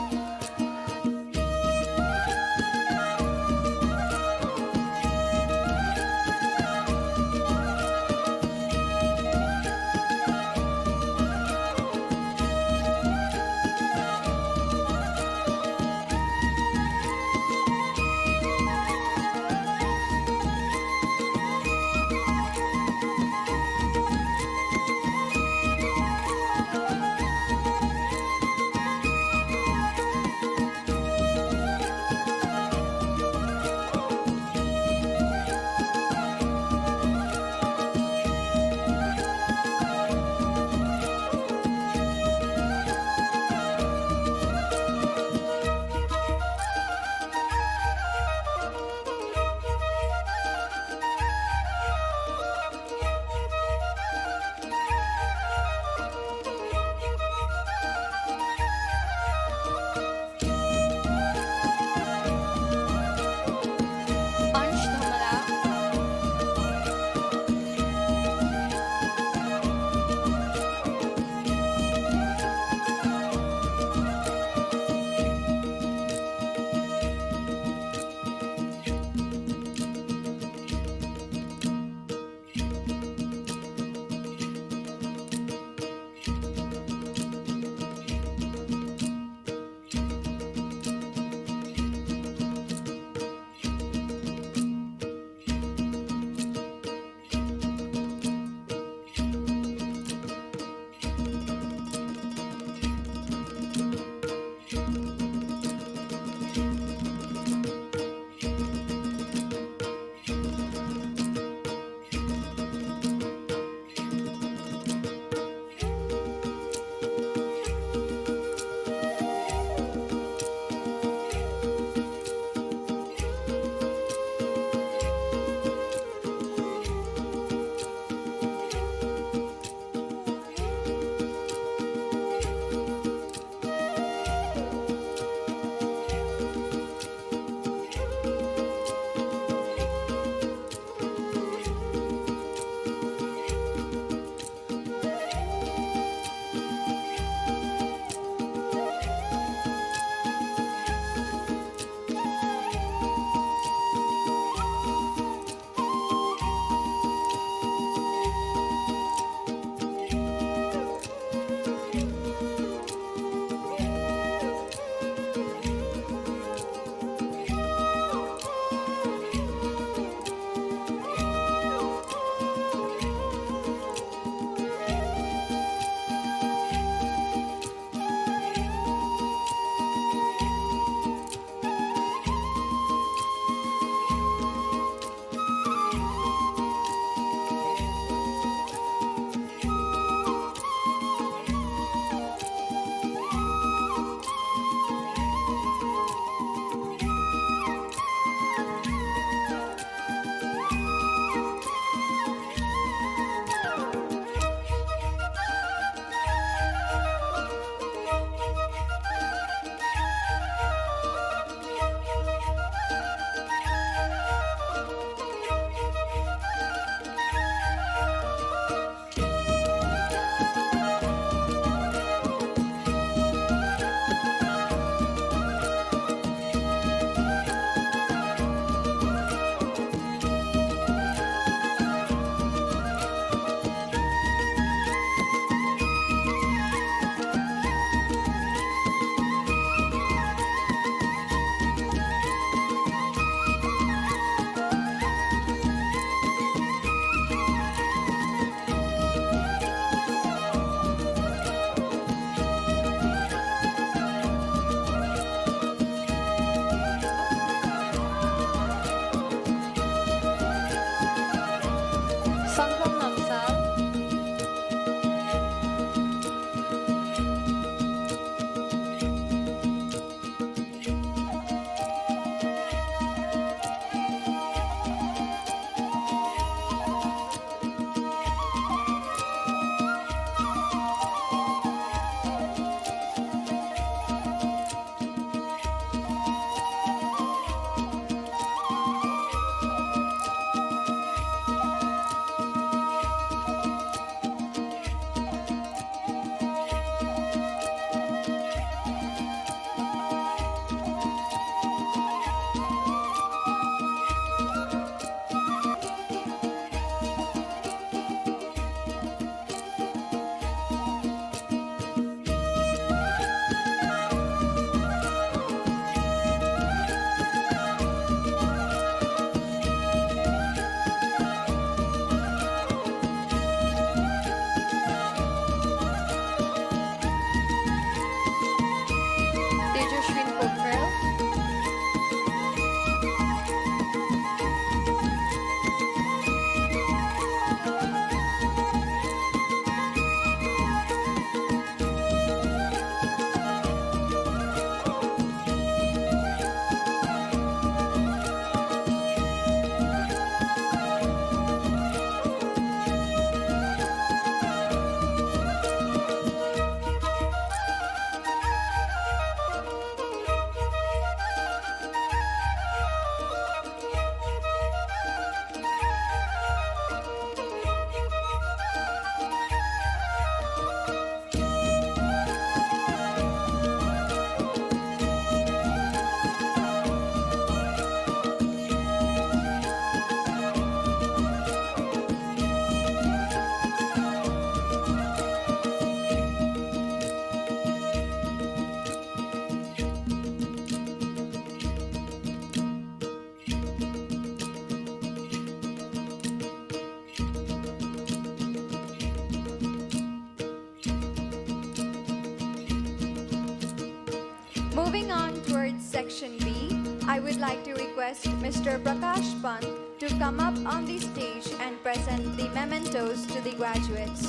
Moving on towards section B, I would like to request Mr. Prakash Pant to come up on the stage and present the mementos to the graduates.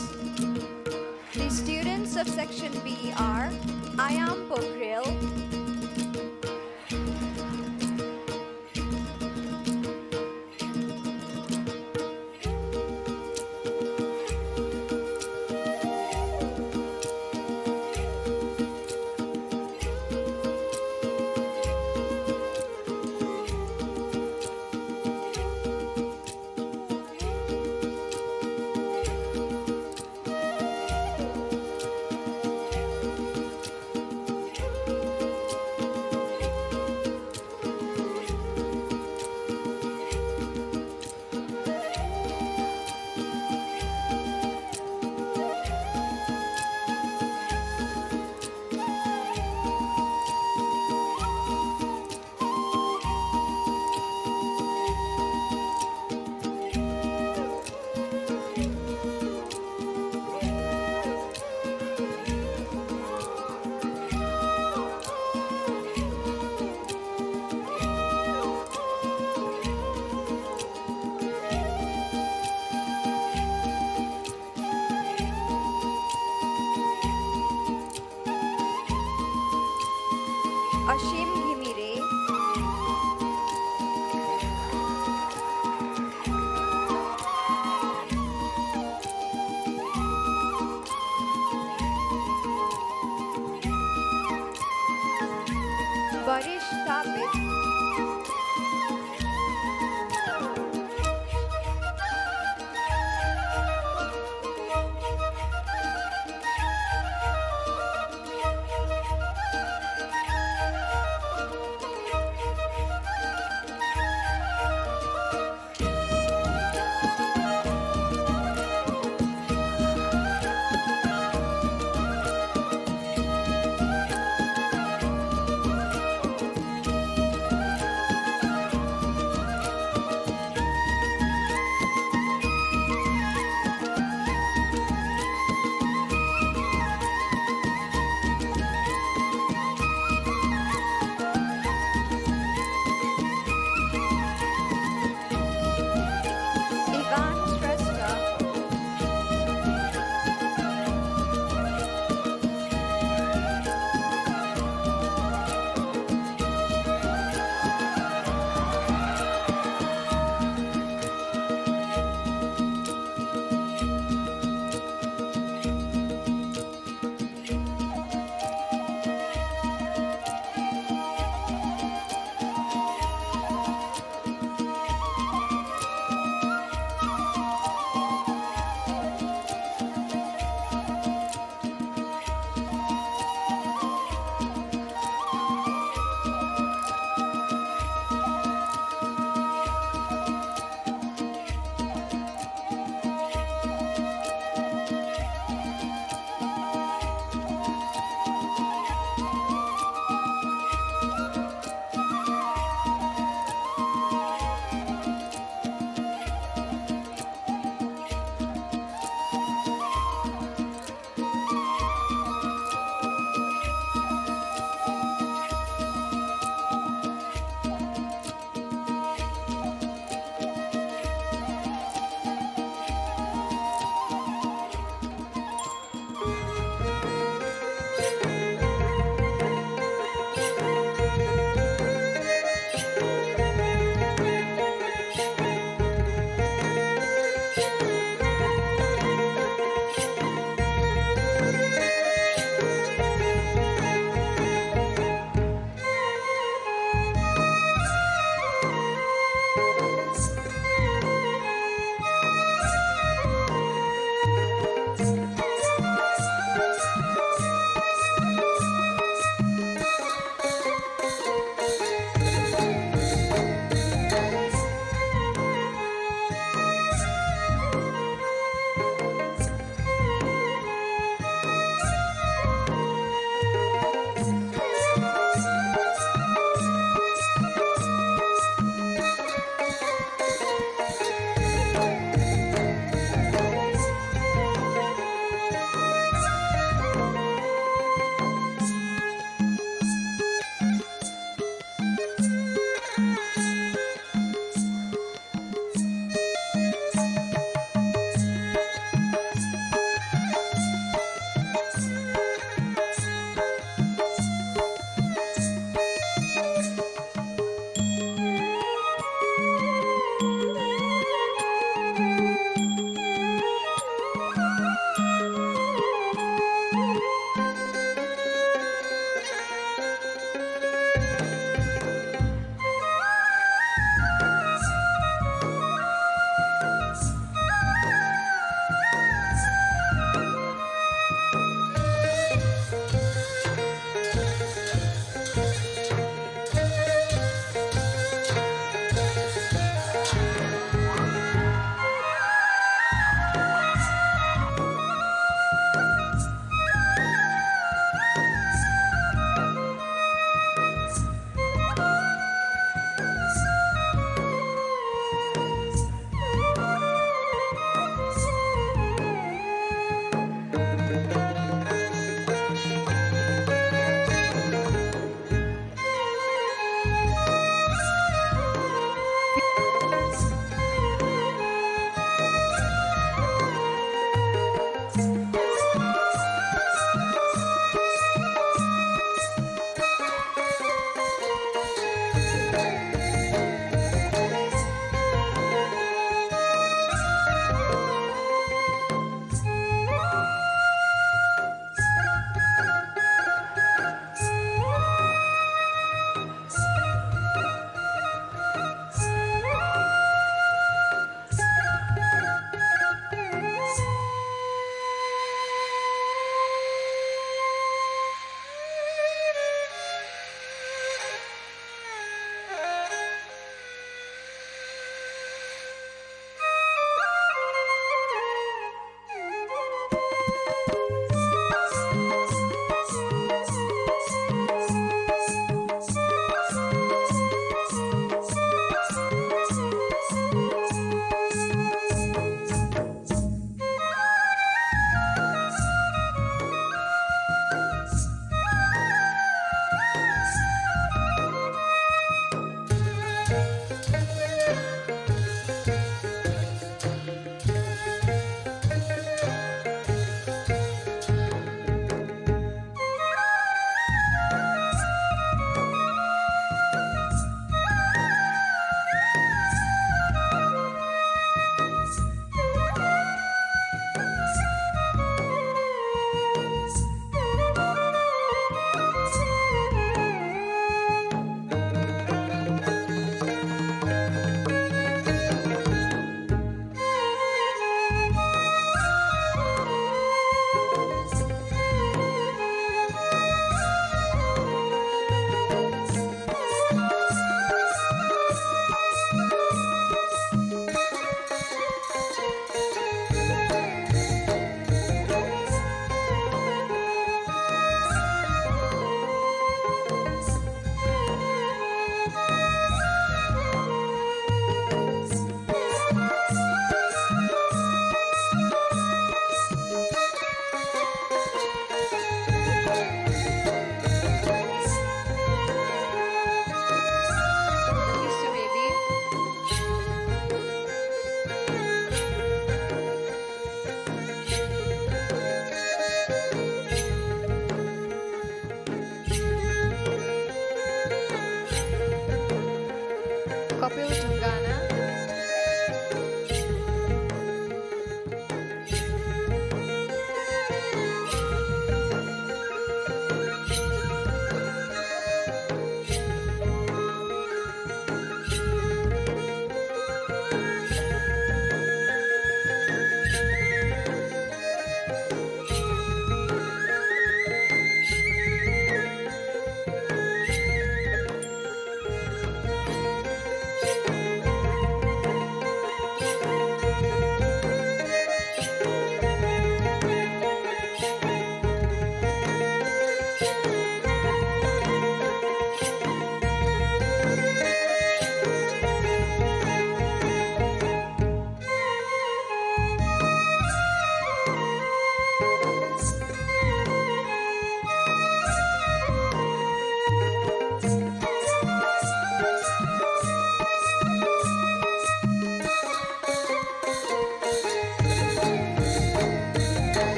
The students of section B are Ayam Pokhrel,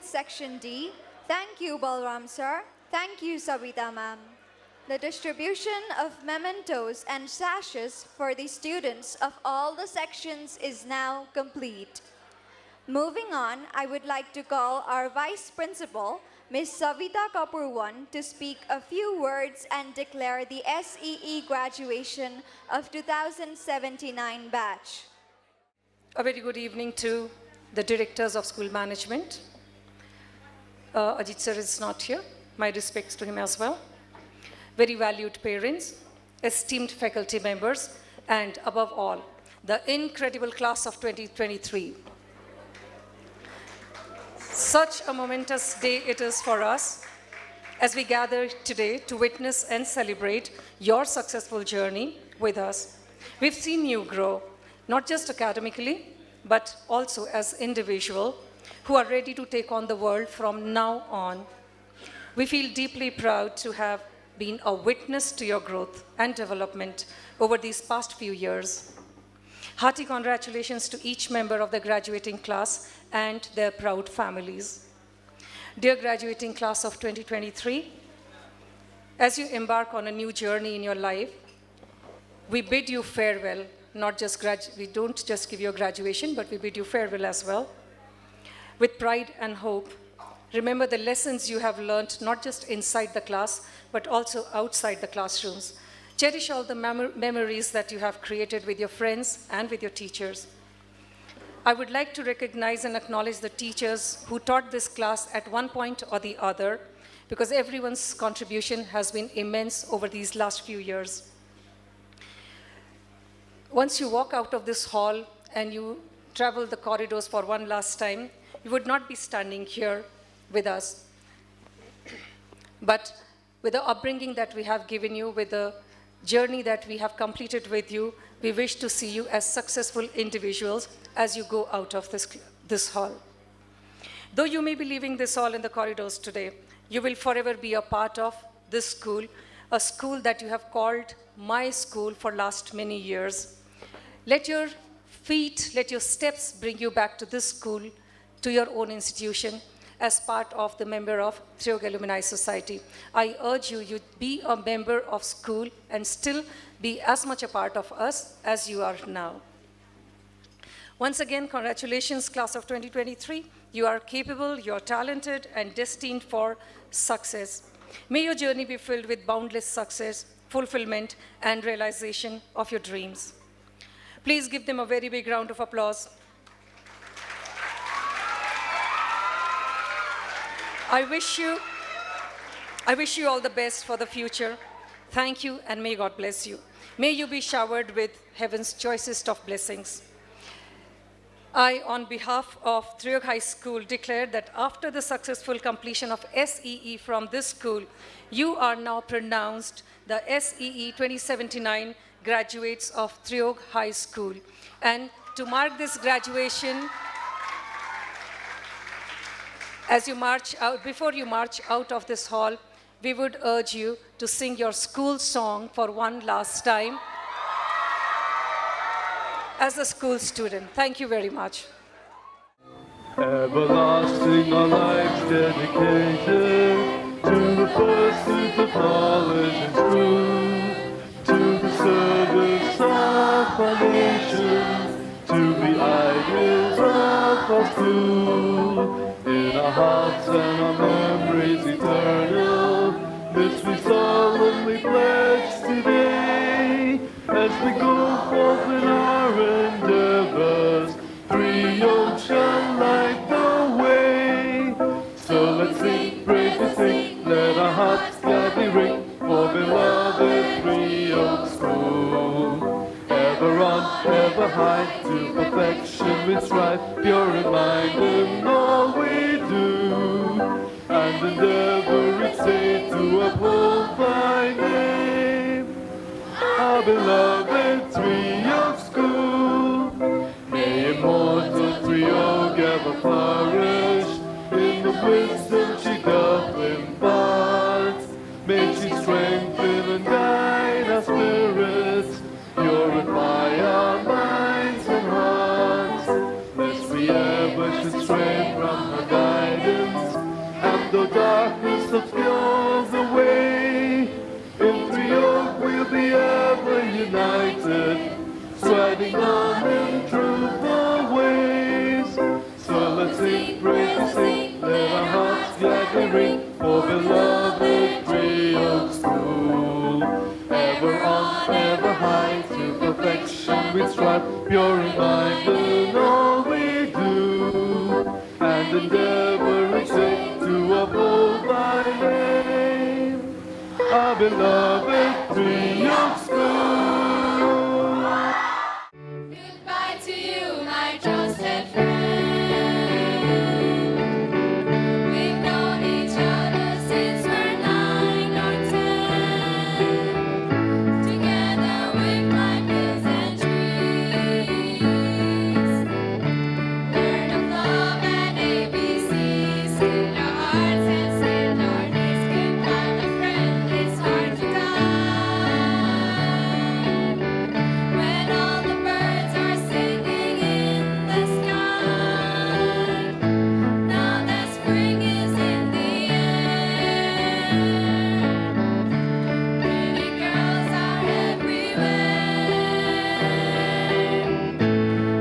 with Section D. Thank you, Balram sir. Thank you, Savita ma'am. The distribution of mementos and sashes for the students of all the sections is now complete. Moving on, I would like to call our Vice Principal, Ms. Savita Kapurwan, to speak a few words and declare the SEE graduation of 2079 batch. A very good evening to the directors of school management. Ajit sir is not here. My respects to him as well. Very valued parents, esteemed faculty members, and above all, the incredible class of 2023. Such a momentous day it is for us as we gather today to witness and celebrate your successful journey with us. We've seen you grow, not just academically, but also as individuals who are ready to take on the world from now on. We feel deeply proud to have been a witness to your growth and development over these past few years. Hearty congratulations to each member of the graduating class and their proud families. Dear graduating class of 2023, as you embark on a new journey in your life, we bid you farewell. We don't just give you a graduation, but we bid you farewell as well. With pride and hope, remember the lessons you have learned, not just inside the class, but also outside the classrooms. Cherish all the memories that you have created with your friends and with your teachers. I would like to recognize and acknowledge the teachers who taught this class at one point or the other, because everyone's contribution has been immense over these last few years. Once you walk out of this hall and you travel the corridors for one last time, you would not be standing here with us. But with the upbringing that we have given you, with the journey that we have completed with you, we wish to see you as successful individuals as you go out of this hall. Though you may be leaving this hall in the corridors today, you will forever be a part of this school, a school that you have called my school for last many years. Let your feet, let your steps bring you back to this school, to your own institution, as part of the member of Triyog Alumni Society. I urge you, you be a member of school and still be as much a part of us as you are now. Once again, congratulations, class of 2023. You are capable, you are talented, and destined for success. May your journey be filled with boundless success, fulfillment, and realization of your dreams. Please give them a very big round of applause. I wish you all the best for the future. Thank you, and may God bless you. May you be showered with heaven's choicest of blessings. I, on behalf of Triyog High School, declare that after the successful completion of SEE from this school, you are now pronounced the SEE 2079 graduates of Triyog High School. And to mark this graduation, as you march out, before you march out of this hall, we would urge you to sing your school song for one last time as a school student. Thank you very much. Everlasting our lives dedicated to the pursuit of knowledge and truth, to the service of our nation, to the ideals of our school. In our hearts and our memories eternal, this we solemnly pledge today, as we go forth in our endeavors, Triyog shall light the way. So let's sing, bravely sing, let our hearts gladly ring, for beloved Triyog School. Ever on, ever high, to perfection we strive, pure in mind in all we do, and endeavor each day to uphold thy name, our beloved Triyog School. May immortal Triyog ever flourish in the wisdom she doth impart. May she strengthen and guide our spirits, purify our minds and hearts, lest we ever should stray from her guidance. coming through the waves. So let's sing, praise and sing, let our hearts gladly ring for beloved Tree Oak School. Ever on, ever high, to perfection we strive, pure in mind in all we do, and endeavor each day to uphold thy name, our beloved Tree Oak School. Goodbye to you, my trusted friend. We've known each other since we're 9 or 10. Together we've climbed hills and trees. Learn of love and ABCs. In our hearts and in our knees. Goodbye, my friend, it's hard to die. When all the birds are singing in the sky, now that spring is in the air, pretty girls are everywhere.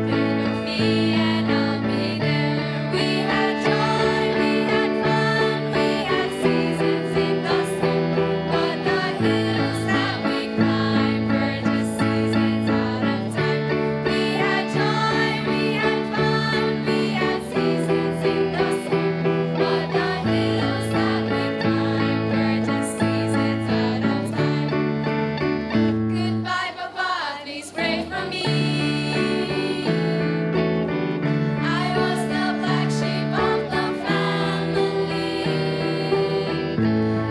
Think of me and I'll be there. We had joy, we had fun, we had seasons in the sun, but the hills that we climbed were just seasons out of time. We had joy, we had fun, we had seasons in the sun, but the hills that we climbed were just seasons out of time. Goodbye, Papa, please pray for me. I was the black sheep of the family.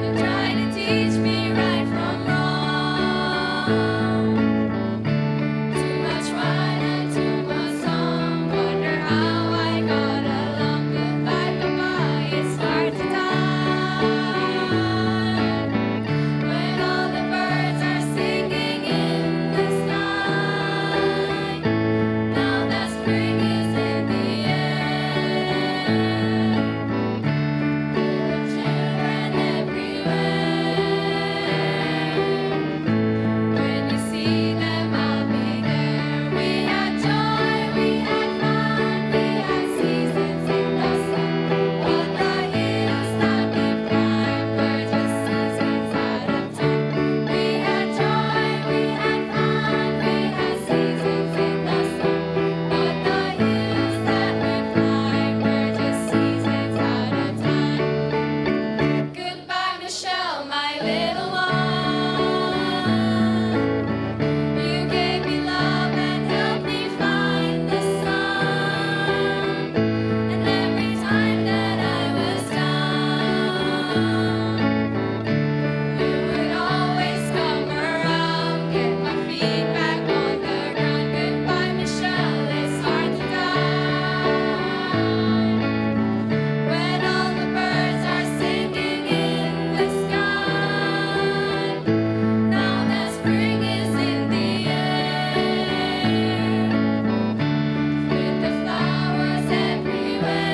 You tried to teach me right from wrong. Too much wine and too much song. Wonder how I got along. Goodbye, Papa, it's hard to die. When all the birds are singing in the sky, now that spring is in the air, little children everywhere. When you see them, I'll be there. We had joy, we had fun, we had seasons in the sun, but the hills that we climbed were just seasons out of time. We had joy, we had fun, we had seasons in the sun, but the hills that we climbed were just seasons out of time. Goodbye, Michelle, my little one. You gave me love and helped me find the sun. And every time that I was down, you would always come around, get my feet back on the ground. Goodbye, Michelle, it's hard to die. When all the birds are singing in the sky, now that spring is in the air, with the flowers everywhere.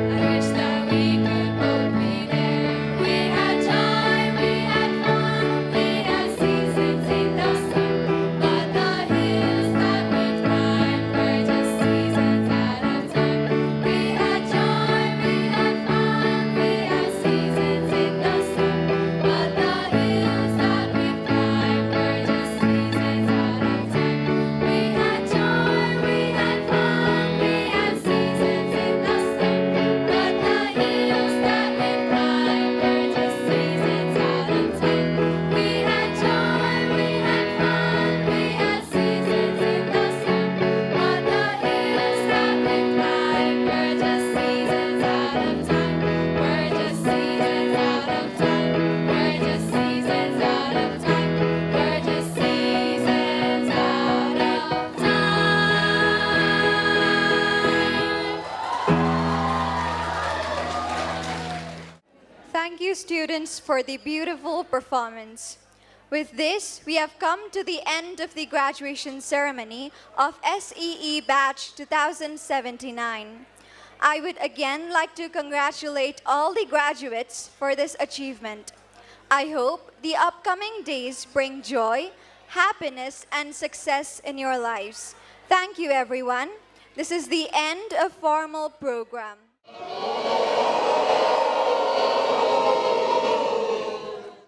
I wish that we could both be there. We had joy, we had fun, we had seasons in the sun, but the hills that we climbed were just seasons out of time. We had joy, we had fun, we had seasons in the sun, but the hills that we climbed were just seasons out of time. We had joy, we had fun, we had seasons in the sun, but the hills that we climbed were just seasons out of time. We had joy, we had fun, we had seasons in the sun, but the hills that we climbed were just seasons out of time. We're just seasons out of time. We're just seasons out of time. We're just seasons out of time. Thank you, students, for the beautiful performance. With this, we have come to the end of the graduation ceremony of SEE Batch 2079. I would again like to congratulate all the graduates for this achievement. I hope the upcoming days bring joy, happiness, and success in your lives. Thank you, everyone. This is the end of formal program.